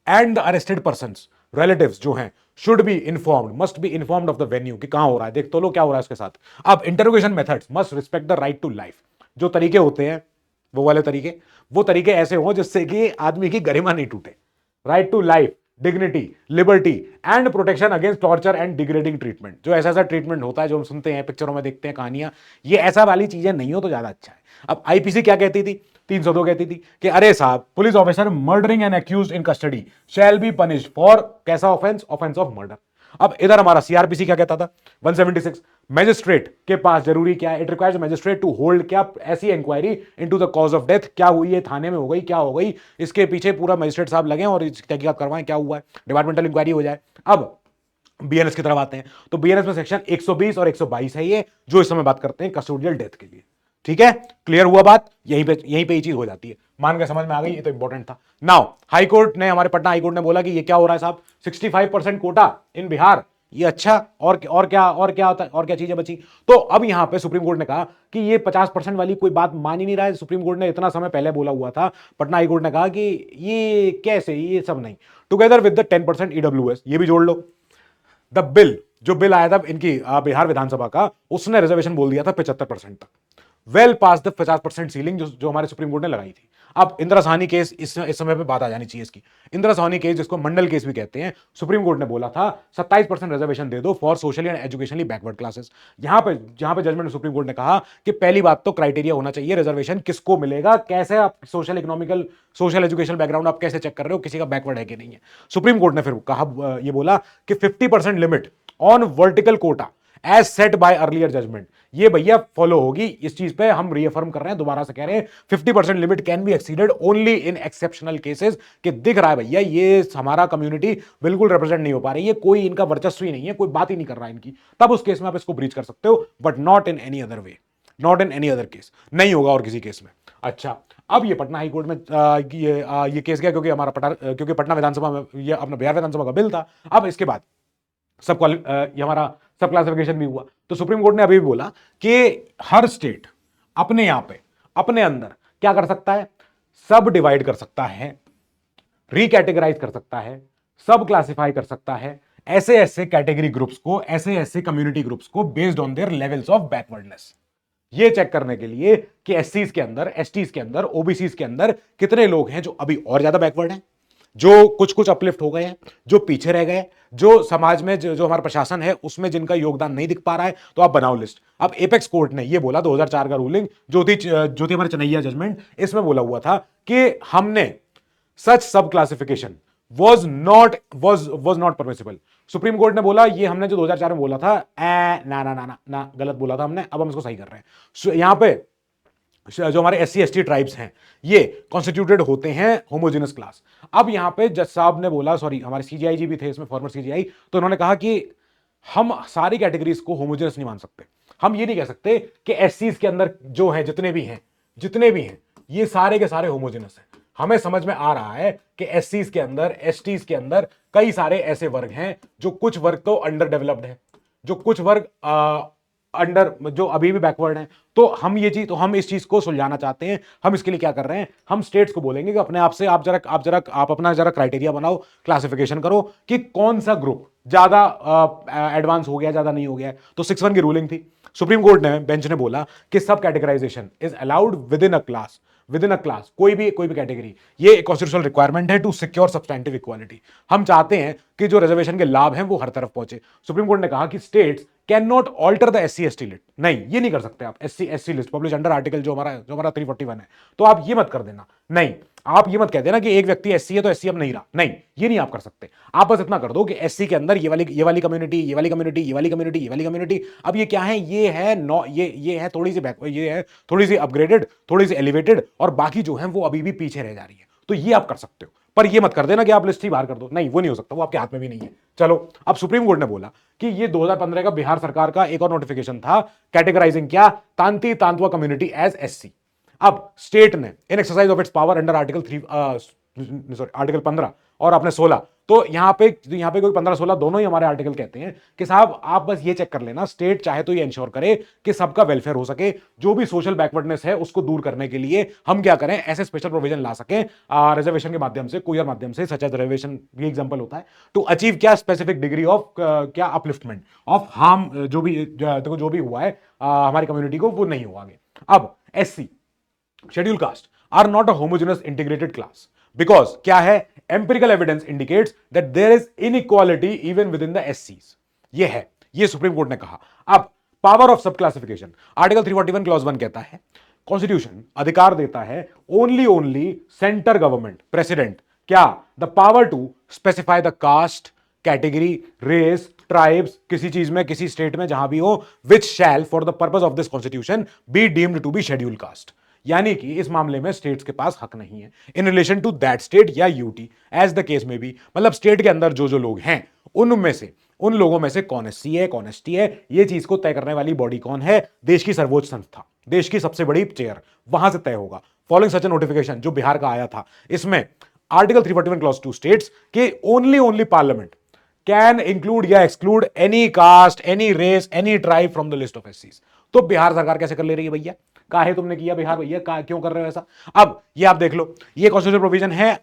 and the arrested persons relatives जो हैं should be informed, must be informed of the venue कि कहां हो रहा है, देख तो लो क्या हो रहा है उसके साथ। अब interrogation methods must respect the right to life. जो तरीके होते हैं वो वाले तरीके, वो तरीके ऐसे हो जिससे कि आदमी की गरिमा नहीं टूटे। Right to life, dignity, liberty and protection against torture and degrading treatment. जो ऐसा ऐसा ट्रीटमेंट होता है जो हम सुनते हैं, पिक्चरों में देखते हैं, कहानियां, ये ऐसा वाली चीजें नहीं हो तो ज्यादा अच्छा है। अब आईपीसी क्या कहती थी? 302 कहती थी कि अरे साहब, police officer murdering N accused in custody shall be punished for कैसा ऑफेंस? Offence of murder. अब इधर हमारा सीआरपीसी क्या कहता था? 176, मैजिस्ट्रेट के पास जरूरी क्या है? It requires magistrate to hold क्या ऐसी inquiry into the cause of death, क्या हुई है, थाने में हो गई, क्या हो गई, इसके पीछे पूरा मैजिस्ट्रेट साहब लगे और तहकीकात करवाएं क्या हुआ है, डिपार्टमेंटल इंक्वायरी हो जाए। अब बीएनएस की तरफ आते हैं तो बीएनएस में सेक्शन 120 और 122 है ये, जो इस समय बात करते हैं कस्टोडियल डेथ के लिए। ठीक है, क्लियर हुआ बात? यहीं पे ये चीज हो जाती है। मान के समझ में आ गई, ये तो इंपॉर्टेंट था। नाउ हाई कोर्ट ने, हमारे पटना हाई कोर्ट ने बोला कि ये क्या हो रहा है साहब, 65% कोटा इन बिहार, ये अच्छा, और क्या होता है, और क्या चीजें बची? तो अब यहां पे सुप्रीम कोर्ट ने कहा कि ये 50% वाली कोई बात मान ही नहीं रहा है। सुप्रीम कोर्ट ने इतना समय पहले बोला हुआ था, पटना हाई कोर्ट ने कहा कि ये कैसे, ये सब नहीं, टुगेदर विद द 10% ईडब्ल्यूएस, ये भी जोड़ लो। द बिल, जो बिल आया था इनकी बिहार विधानसभा का, उसने रिजर्वेशन बोल दिया था 75% तक, वेल पास द 50% सीलिंग जो हमारे सुप्रीम कोर्ट ने लगाई थी। अब इंदिरा साहनी केस इस समय पे बात आ जानी चाहिए इसकी। इंदिरा साहनी केस, जिसको मंडल केस भी कहते हैं, सुप्रीम कोर्ट ने बोला था 27% रिजर्वेशन दे दो for socially and educationally backward classes. यहां पे जजमेंट में सुप्रीम कोर्ट ने कहा कि पहली बात तो क्राइटेरिया होना चाहिए, रिजर्वेशन किसको मिलेगा, कैसे आप social economical, social educational background आप कैसे चेक कर रहे हो, किसी का बैकवर्ड है कि नहीं है। सुप्रीम कोर्ट ने फिर कहा, ये बोला कि 50% limit on vertical quota as set by earlier judgment, ये भैया फॉलो होगी। इस चीज पे हम रीअफर्म कर रहे हैं, दोबारा से कह रहे हैं, 50% limit can be exceeded only in exceptional cases, कि दिख रहा है भैया ये हमारा कम्युनिटी बिल्कुल रिप्रेजेंट नहीं हो पा रही है, कोई इनका वर्चस्व ही नहीं है, कोई बात ही नहीं कर रहा है इनकी, तब उस केस में आप इसको ब्रीच कर सकते हो, but not in any other way, not in any other case, नहीं होगा और किसी केस में। अच्छा, अब ये पटना हाई कोर्ट में ये केस गया, क्योंकि पटना विधानसभा में, ये अपना बिहार विधानसभा का बिल था। अब इसके बाद ये हमारा सब क्लासिफिकेशन भी हुआ, तो सुप्रीम कोर्ट ने अभी भी बोला कि हर स्टेट अपने यहां पे, अपने अंदर क्या कर सकता है, सब डिवाइड कर सकता है, रिकैटेगराइज कर सकता है, सब क्लासिफाई कर सकता है ऐसे ऐसे कैटेगरी ग्रुप्स को, ऐसे ऐसे कम्युनिटी ग्रुप्स को based on their levels of backwardness. ये चेक करने के लिए कि एससीज के अंदर, एसटीज के अंदर, ओबीसीज के अंदर कितने लोग हैं जो अभी और ज्यादा बैकवर्ड हैं, जो कुछ अपलिफ्ट हो गए हैं, जो पीछे रह गए, जो समाज में जो हमारा प्रशासन है उसमें जिनका योगदान नहीं दिख पा रहा है, तो आप बनाओ लिस्ट। अब एपेक्स कोर्ट ने ये बोला, 2004 का रूलिंग जो थी हमारे चनैया जजमेंट, इसमें बोला हुआ था कि हमने सच सब classification was not permissible। Supreme court ने बोला ये हमने जो 2004 में बोला था, ना ना ना ना ना, गलत बोला था हमने, अब हम इसको सही कर रहे हैं। यहां पे जो हमारे एससी एसटी ट्राइब्स हैं, ये कॉन्स्टिट्यूटेड होते हैं होमोजेनस क्लास। अब यहां पे जज साहब ने बोला, सॉरी हमारे सीजीआई जी भी थे इसमें, फॉर्मर सीजीआई, तो उन्होंने कहा कि हम सारी कैटेगरीज को होमोजेनस नहीं मान सकते। हम ये नहीं कह सकते कि एससीज के अंदर जो है जितने भी हैं ये सारे के सारे होमोजेनस हैं। हमें समझ में आ रहा है कि एससीज के अंदर, एसटीज के अंदर कई सारे ऐसे वर्ग हैं, जो कुछ वर्ग तो अंडर डेवलप्ड है, जो कुछ वर्ग अंडर, जो अभी भी बैकवर्ड हैं। तो हम इस चीज को सुलझाना चाहते हैं। हम इसके लिए क्या कर रहे हैं, हम स्टेट्स को बोलेंगे कि अपने आप से आप अपना क्राइटेरिया बनाओ, क्लासिफिकेशन करो कि कौन सा ग्रुप ज्यादा एडवांस हो गया, ज्यादा नहीं हो गया। तो 6(1) की रूलिंग थी, सुप्रीम कोर्ट ने, बेंच ने बोला कि सब categorisation is allowed within a class, कोई भी कैटेगरी, ये कॉन्स्टिट्यूशनल रिक्वायरमेंट है टू सिक्योर सब्सटैंटिव इक्वालिटी। हम चाहते हैं कि जो रिजर्वेशन के लाभ हैं वो हर तरफ पहुंचे। सुप्रीम कोर्ट ने कहा कि states can not alter the SC ST list, नहीं ये नहीं कर सकते आप, SC SC list publish under article जो हमारा 341 है, तो आप ये मत कर देना, नहीं आप ये मत कह देना कि एक व्यक्ति एससी है तो एससी अब नहीं रहा, नहीं ये नहीं आप कर सकते। आप बस इतना कर दो कि एससी के अंदर ये वाली कम्युनिटी, ये वाली कम्युनिटी, ये वाली कम्युनिटी, ये वाली कम्युनिटी, अब ये क्या है, ये है थोड़ी सी ये है थोड़ी सी अपग्रेडेड, थोड़ी सी एलिवेटेड, और बाकी जो है वो अभी भी पीछे रह जा रही है, तो ये आप कर सकते हो। पर ये मत कर देना कि आप लिस्ट ही बाहर कर दो, नहीं वो नहीं हो सकता, वो आपके हाथ में भी नहीं है। चलो, अब सुप्रीम कोर्ट ने बोला कि ये 2015 का बिहार सरकार का एक और नोटिफिकेशन था, कैटेगराइजिंग क्या, Tanti Tantwa community as S C. अब स्टेट ने in exercise of its power under article 3 sorry article 15 और आपने 16, तो यहां पे कोई 15-16 दोनों ही हमारे आर्टिकल कहते हैं कि साहब आप बस ये चेक कर लेना, स्टेट चाहे तो ये इंश्योर करे कि सबका वेलफेयर हो सके, जो भी सोशल बैकवर्डनेस है उसको दूर करने के लिए हम क्या करें, ऐसे स्पेशल प्रोविजन ला सके रिजर्वेशन के माध्यम से, कोई और माध्यम से, सच एज रिजर्वेशन भी एग्जांपल होता है, टू अचीव क्या स्पेसिफिक डिग्री ऑफ क्या अपलिफ्टमेंट ऑफ हार्म, जो भी देखो जो भी हुआ है हमारी कम्युनिटी को वो नहीं हुआ आगे। अब S C schedule caste are not a homogenous integrated class because क्या है, empirical evidence indicates that there is inequality even within the एससीज। ये है, ये सुप्रीम कोर्ट ने कहा। अब power of sub classification, article 341 clause 1 कहता है कॉन्स्टिट्यूशन अधिकार देता है ओनली सेंटर गवर्नमेंट प्रेसिडेंट क्या, the power to specify the caste, category, race, tribes, किसी चीज में, किसी स्टेट में जहां भी हो, which shall for the purpose of this constitution be deemed to be schedule caste. यानी कि इस मामले में स्टेट्स के पास हक नहीं है in relation to that state या यूटी एज द केस में भी, मतलब स्टेट के अंदर जो जो लोग हैं उनमें से, उन लोगों में से कौन एससी है, कौन एसटी है, ये चीज को तय करने वाली बॉडी कौन है, देश की सर्वोच्च संस्था, देश की सबसे बड़ी चेयर, वहां से तय होगा। फॉलोइंग सच ए नोटिफिकेशन जो बिहार का आया था, इसमें आर्टिकल 341 क्लॉज 2 स्टेट्स कि ओनली पार्लियामेंट कैन इंक्लूड या exclude any caste, any race, any tribe from the list of एससीज। तो बिहार सरकार कैसे कर ले रही है भैया, काहे तुमने किया बिहार भैया, क्यों कर रहे हो ऐसा। अब ये आप देख लो, ये कॉन्स्टिट्यूशनल प्रोविजन है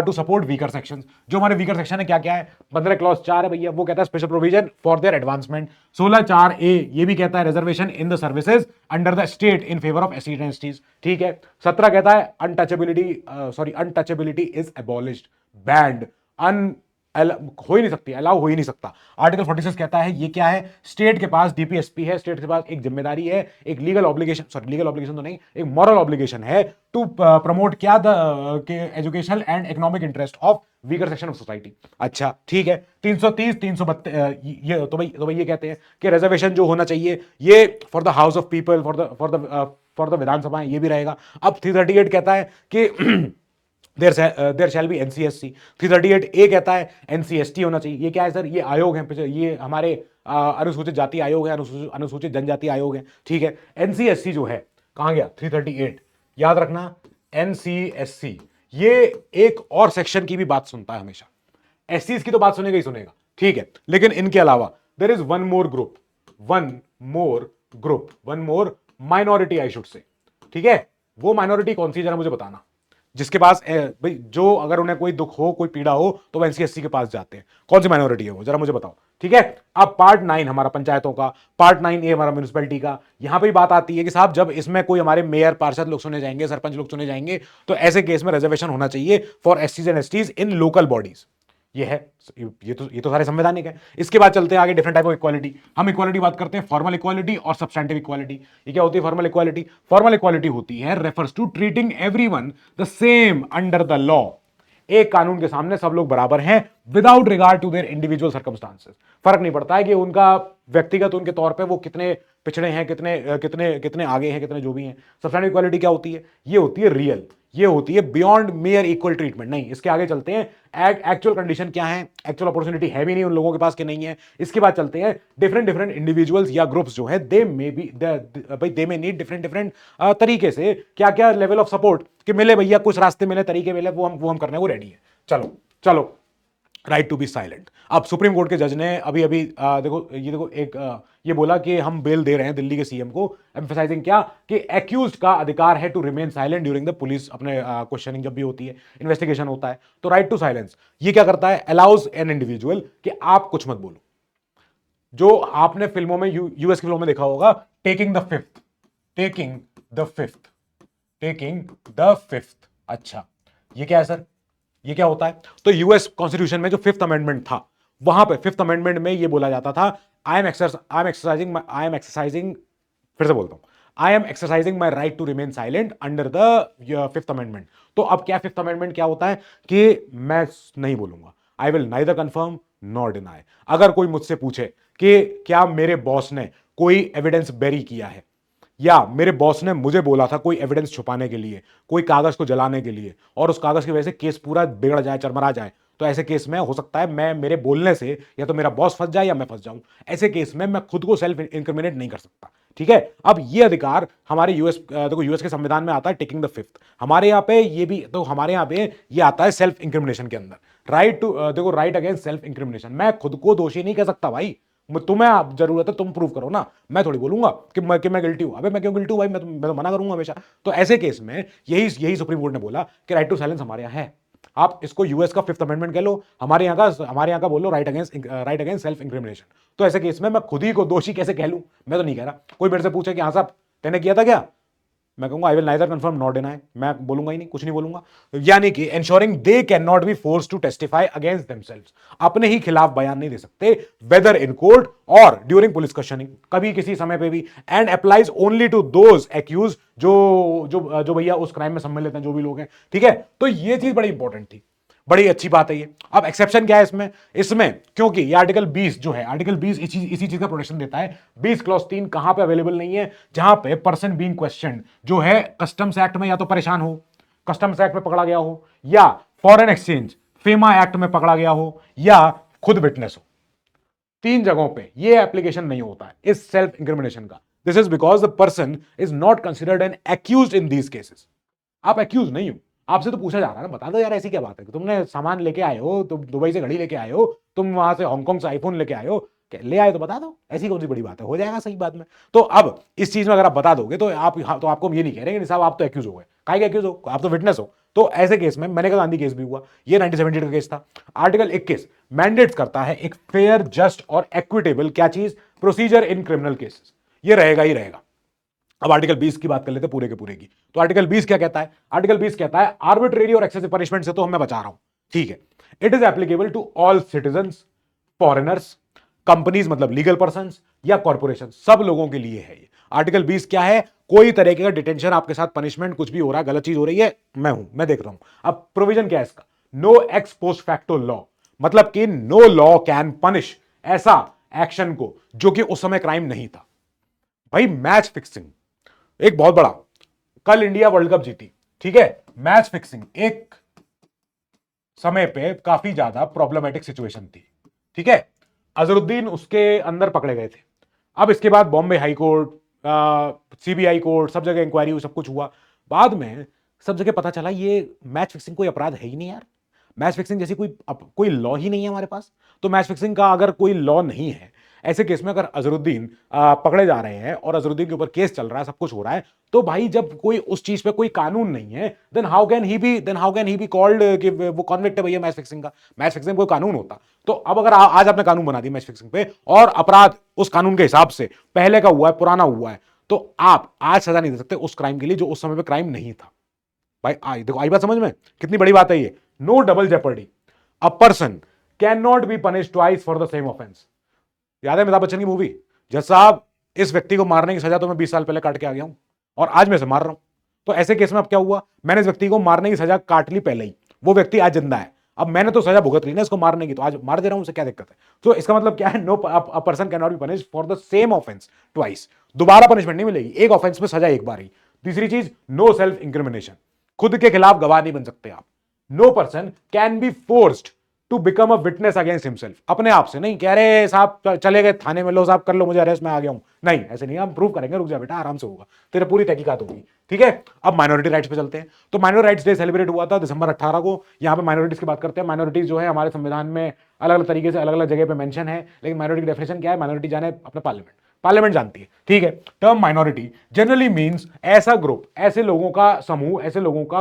टू सपोर्ट वीकर सेक्शंस। जो हमारे वीकर सेक्शन है क्या क्या है, 15 क्लॉज 4 है भैया, वो कहता है special provision for their advancement. 16(4)(a) ये भी कहता है reservation in the services under the state in favour of SC entities, ठीक है। 17 कहता है अनटचेबिलिटी इज एबॉलिश्ड, बैंड, हो ही नहीं सकती, अलाउ हो ही नहीं सकता। आर्टिकल 46 कहता है ये क्या है, स्टेट के पास डीपीएसपी है, स्टेट के पास एक जिम्मेदारी है, एक लीगल ऑब्लिगेशन तो नहीं, एक मॉरल ऑब्लिगेशन है टू प्रमोट क्या the educational and economic interest of weaker section of society. अच्छा ठीक है, 330 332 ये तो भाई ये कहते हैं कि रिजर्वेशन जो होना चाहिए ये for the House of People, for the Vidhan Sabha, ये भी रहेगा। अब 338 कहता है कि there shall be NCSC. 338A कहता है एनसीएसटी होना चाहिए। ये क्या है सर, ये आयोग है, ये हमारे अनुसूचित जाति आयोग है, अनुसूचित जनजाति आयोग है, ठीक है। एनसीएससी जो है कहां गया, 338 याद रखना, एनसीएससी ये एक और सेक्शन की भी बात सुनता है हमेशा, एससीज की तो बात सुनेगा ही सुनेगा, ठीक है, लेकिन इनके अलावा there is one more minority I should say, ठीक है। वो माइनॉरिटी कौन सी, जरा मुझे बताना, जिसके पास भाई जो अगर उन्हें कोई दुख हो, कोई पीड़ा हो तो वो एनसीएससी के पास जाते हैं, कौन सी माइनॉरिटी है वो, जरा मुझे बताओ, ठीक है। अब पार्ट 9 हमारा पंचायतों का, पार्ट 9A हमारा म्युनिसिपैलिटी का, यहां पे बात आती है कि साहब जब इसमें कोई हमारे मेयर, पार्षद लोग चुने जाएंगे, सरपंच लोग चुने जाएंगे, तो ऐसे केस में रिजर्वेशन होना चाहिए फॉर एससीज and STs in local bodies. ये है, ये तो सारे संवैधानिक है। इसके बाद चलते हैं आगे, डिफरेंट टाइप ऑफ इक्वालिटी। हम इक्वालिटी बात करते हैं, फॉर्मल इक्वालिटी और सब्सटैंटिव इक्वालिटी। ये क्या होती है फॉर्मल इक्वालिटी, फॉर्मल इक्वालिटी होती है refers to treating everyone the same under the law, एक कानून के सामने सब लोग बराबर हैं without regard to their individual circumstances. फर्क नहीं पड़ता है कि उनका व्यक्तिगत उनके तौर पे वो कितने पिछड़े हैं, कितने आगे हैं, कितने जो भी हैं। सब्सटैंटिव इक्वालिटी क्या होती है, ये होती है रियल, ये होती है बियॉन्ड मेयर इक्वल ट्रीटमेंट। नहीं, इसके आगे चलते हैं, एक्चुअल कंडीशन क्या है, एक्चुअल अपॉर्चुनिटी है भी नहीं उन लोगों के पास कि नहीं है। इसके बाद चलते हैं डिफरेंट इंडिविजुअल्स या ग्रुप्स जो है दे मे नीड डिफरेंट तरीके से क्या क्या लेवल ऑफ सपोर्ट कि मिले भैया, कुछ रास्ते मिले, तरीके मिले, वो हम करने को रेडी है। चलो राइट टू बी साइलेंट। अब सुप्रीम कोर्ट के जज ने अभी देखो ये बोला कि हम बेल दे रहे हैं दिल्ली के सीएम को, एम्फसाइजिंग क्या कि एक्यूज्ड का अधिकार है to remain silent during the police अपने क्वेश्चनिंग जब भी होती है, इन्वेस्टिगेशन होता है, तो राइट टू साइलेंस ये क्या करता है, अलाउज एन इंडिविजुअल कि आप कुछ मत बोलो। जो आपने फिल्मों में, यूएस की फिल्मों में देखा होगा, टेकिंग द फिफ्थ। अच्छा ये क्या है सर, ये क्या होता है, तो यूएस कॉन्स्टिट्यूशन में जो 5th अमेंडमेंट था, वहां पे 5th अमेंडमेंट में ये बोला जाता था, आई एम एक्सरसाइजिंग फिर से बोलता हूं, I am exercising my right to remain silent under the 5th amendment. तो अब क्या 5th अमेंडमेंट क्या होता है कि मैं नहीं बोलूंगा, आई will neither confirm nor deny. अगर कोई मुझसे पूछे कि क्या मेरे बॉस ने कोई एविडेंस बेरी किया है या मेरे बॉस ने मुझे बोला था कोई एविडेंस छुपाने के लिए, कोई कागज को जलाने के लिए, और उस कागज की वजह से केस पूरा बिगड़ जाए, चरमरा जाए, तो ऐसे केस में हो सकता है मैं मेरे बोलने से या तो मेरा बॉस फंस जाए या मैं फंस जाऊं। ऐसे केस में मैं खुद को सेल्फ इंक्रिमिनेट नहीं कर सकता। ठीक है, अब ये अधिकार हमारे देखो यूएस के संविधान में आता है टेकिंग द फिफ्थ। हमारे यहाँ पे ये भी तो हमारे यहाँ पे ये आता है सेल्फ इंक्रिमिनेशन के अंदर। राइट टू देखो राइट अगेंस्ट सेल्फ इंक्रिमिनेशन। मैं खुद को दोषी नहीं कह सकता भाई, तुम्हें जरूरत है तुम प्रूव करो ना, मैं थोड़ी बोलूंगा कि मैं गिल्टी हूं। अबे मैं क्यों गिल्टी हूं भाई, मैं तो मना करूंगा हमेशा। तो ऐसे केस में यही सुप्रीम कोर्ट ने बोला कि राइट टू साइलेंस हमारे यहाँ है। आप इसको यूएस का फिफ्थ अमेंडमेंट कह लो, हमारे यहाँ का बोलो राइट अगेंस्ट सेल्फ इंक्रिमिनेशन। तो ऐसे केस में मैं खुद ही को दोषी कैसे कह लूं? मैं तो नहीं कह रहा। कोई मेरे से पूछे कि हाँ साहब तेने किया था क्या, मैं कहूंगा I will neither confirm not deny, मैं बोलूंगा ही नहीं, कुछ नहीं बोलूंगा। यानी कि ensuring they can not be force to testify against themselves, अपने ही खिलाफ बयान नहीं दे सकते, वेदर इन कोर्ट और ड्यूरिंग पुलिस क्वेश्चनिंग, कभी किसी समय पे भी। And applies only to those accused जो भैया उस क्राइम में सम्मिलित हैं, जो भी लोग हैं। ठीक है, तो ये चीज बड़ी इंपॉर्टेंट थी, बड़ी अच्छी बात है ये। अब एक्सेप्शन क्या है इसमें क्योंकि ये आर्टिकल 20 जो है, आर्टिकल 20 इसी चीज का प्रोटेक्शन देता है। 20 क्लॉज 3 कहां पे अवेलेबल नहीं है? जहां पे पर्सन बीइंग क्वेश्चन जो है कस्टम्स एक्ट में या तो परेशान हो, कस्टम्स एक्ट में पकड़ा गया हो, या फॉरेन एक्सचेंज फेमा एक्ट में पकड़ा गया हो, या खुद विटनेस हो। 3 जगहों पे ये एप्लीकेशन नहीं होता है इस सेल्फ इंक्रिमिनेशन का। This is because the person is not considered an accused in these cases. आप एक्यूज नहीं हो, आपसे तो पूछा जा रहा है ना, बता दो यार ऐसी क्या बात है कि तुमने सामान लेके आए हो, तुम दुबई से घड़ी लेके आए हो, तुम वहां से हांगकांग से आईफोन लेके आए हो, ले आए तो बता दो, ऐसी कौन सी बड़ी बात है, हो जाएगा सही बात में। तो अब इस चीज में अगर आप बता दोगे तो तो आपको हम ये नहीं कह रहे कि साहब आप तो एक्यूज हो गए, काहे के एक्यूज हो, आप तो विटनेस हो। तो ऐसे केस में मैंने कहा गांधी केस भी हुआ, ये 1978 का केस था। आर्टिकल 21 मैंडेट्स करता है एक फेयर, जस्ट और इक्विटेबल क्या चीज, प्रोसीजर इन क्रिमिनल केसेस। ये रहेगा ही रहेगा। अब आर्टिकल 20 की बात कर लेते पूरे के पूरे की। तो आर्टिकल 20 क्या कहता है? आर्टिकल 20 कहता है आर्बिट्रेरी और एक्सेसिव पनिशमेंट से तो मैं बचा रहा हूं। ठीक है, it is applicable to all citizens, foreigners, companies मतलब लीगल पर्सन या कॉर्पोरेशन, सब लोगों के लिए है ये। आर्टिकल 20 क्या है? कोई तरीके का डिटेंशन, आपके साथ पनिशमेंट कुछ भी हो रहा है, गलत चीज हो रही है, मैं देख रहा हूं। अब प्रोविजन क्या है इसका? No ex post facto law, मतलब कि नो लॉ कैन पनिश ऐसा एक्शन को जो कि उस समय क्राइम नहीं था। भाई मैच फिक्सिंग एक बहुत बड़ा, कल इंडिया वर्ल्ड कप जीती, ठीक है, मैच फिक्सिंग एक समय पे काफी ज्यादा प्रॉब्लमेटिक सिचुएशन थी। ठीक है, अजहरुद्दीन उसके अंदर पकड़े गए थे। अब इसके बाद Bombay high court, CBI court, सब जगह इंक्वायरी हुई, सब कुछ हुआ। बाद में सब जगह पता चला ये मैच फिक्सिंग कोई अपराध है ही नहीं यार। मैच फिक्सिंग जैसी कोई लॉ ही नहीं है हमारे पास। तो मैच फिक्सिंग का अगर कोई लॉ नहीं है, ऐसे केस में अगर अजहरुद्दीन पकड़े जा रहे हैं और अजहरुद्दीन के ऊपर केस चल रहा है, सब कुछ हो रहा है, तो भाई जब कोई उस चीज पे कोई कानून नहीं है, then how can he be called कि वो कॉन्विक्ट है भैया मैच फिक्सिंग का। मैच फिक्सिंग कोई कानून होता तो अब अगर आज आपने कानून बना दिया मैच फिक्सिंग पे और अपराध उस कानून के हिसाब से पहले का हुआ है, पुराना हुआ है, तो आप आज सजा नहीं दे सकते उस क्राइम के लिए जो उस समय पे क्राइम नहीं था। भाई देखो आई बात समझ में, कितनी बड़ी बात है ये। No double jeopardy, a person can not be punish twice for the same offence. याद है अमिताभ बच्चन की मूवी, जज साहब इस व्यक्ति को मारने की सजा तो मैं 20 साल पहले काट के आ गया हूं और आज मैं इसे मार रहा हूं। तो ऐसे केस में अब क्या हुआ, मैंने इस व्यक्ति को मारने की सजा काट ली पहले ही, वो व्यक्ति आज जिंदा है, अब मैंने तो सजा भुगत ली ना इसको मारने की, तो आज मार दे रहा हूं, उसे क्या दिक्कत है। तो इसका मतलब क्या है, no a person can not be punished for the same offence twice. दोबारा पनिशमेंट नहीं मिलेगी, एक ऑफेंस में सजा एक बार ही। तीसरी चीज, नो सेल्फ इंक्रिमिनेशन, खुद के खिलाफ गवाह नहीं बन सकते आप। No person can be forced to become a witness against himself, अपने आप से नहीं कह रहे साहब चले गए थाने में, लो साहब कर लो मुझे अरेस्ट, मैं आ गया हूं, नहीं ऐसे नहीं, हम प्रूव करेंगे, रुक जा बेटा आराम से होगा, तेरे पूरी तहकीकात होगी। ठीक है, अब माइनॉरिटी राइट्स पे चलते हैं। तो माइनॉरिटी राइट्स डे सेलिब्रेट हुआ था दिसंबर 18 को। यहां पे माइनॉरिटीज की बात करते हैं। माइनॉरिटीज जो है हमारे संविधान में अलग अलग तरीके से अलग अलग जगह पे मेंशन है, लेकिन माइनॉरिटी की डेफिनेशन क्या है, माइनॉरिटी जाने अपने पार्लियामेंट जानती है। ठीक है, टर्म माइनॉरिटी जनरली मींस ऐसा ग्रुप, ऐसे लोगों का समूह, ऐसे लोगों का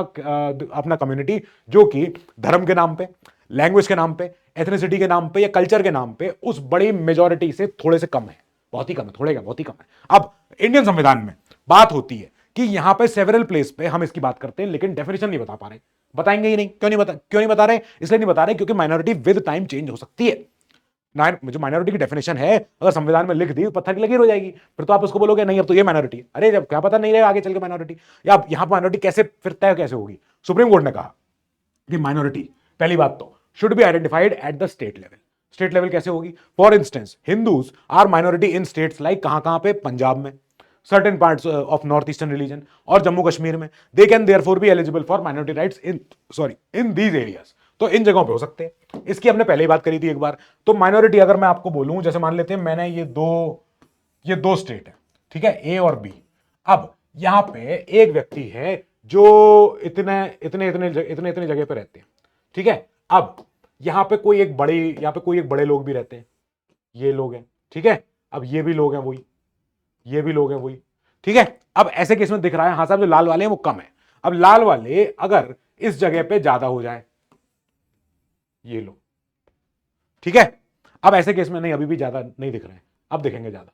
अपना कम्युनिटी जो कि धर्म के नाम पे, लैंग्वेज के नाम पे, एथनिसिटी के नाम पे या कल्चर के नाम पे उस बड़ी मेजॉरिटी से थोड़े से कम है, बहुत ही कम है, थोड़े का बहुत ही कम है। अब इंडियन संविधान में बात होती है कि यहां पे सेवरल प्लेस पे हम इसकी बात करते हैं, लेकिन डेफिनेशन नहीं बता पा रहे, बताएंगे ही नहीं। क्यों नहीं बता रहे? इसलिए नहीं बता रहे क्योंकि माइनॉरिटी विद टाइम चेंज हो सकती है। जो माइनॉरिटी की डेफिनेशन है अगर संविधान में लिख दी तो पत्थर की लकीर हो जाएगी, फिर तो आप उसको बोलोगे नहीं अब तो ये माइनॉरिटी, अरे जब क्या पता नहीं रहे आगे चल के माइनॉरिटी, या यहां पर माइनॉरिटी कैसे फिर तय कैसे होगी। सुप्रीम कोर्ट ने कहा कि माइनॉरिटी पहली बात तो should be identified at the state level. State level कैसे होगी? For instance Hindus are minority in states like कहां पे, पंजाब में, certain parts of north eastern religion और जम्मू कश्मीर में, they can therefore be eligible for minority rights in these areas. तो इन जगहों पे हो सकते हैं। इसकी हमने पहले ही बात करी थी एक बार। तो माइनॉरिटी अगर मैं आपको बोलूं, जैसे मान लेते हैं मैंने ये दो स्टेट है, ठीक है, ए और बी। अब यहां पे एक व्यक्ति है जो इतने इतने इतने इतने इतने जगह पे रहते हैं, ठीक है। अब यहां पे कोई एक बड़े लोग भी रहते हैं, ये लोग हैं, ठीक है। अब ये भी लोग हैं वही, ये भी लोग हैं वही, ठीक है। अब ऐसे केस में दिख रहा है हाँ साहब जो लाल वाले हैं वो कम है। अब लाल वाले अगर इस जगह पे ज्यादा हो जाए, ये लो, ठीक है। अब ऐसे केस में नहीं, अभी भी ज्यादा नहीं दिख रहे हैं, अब दिखेंगे ज्यादा,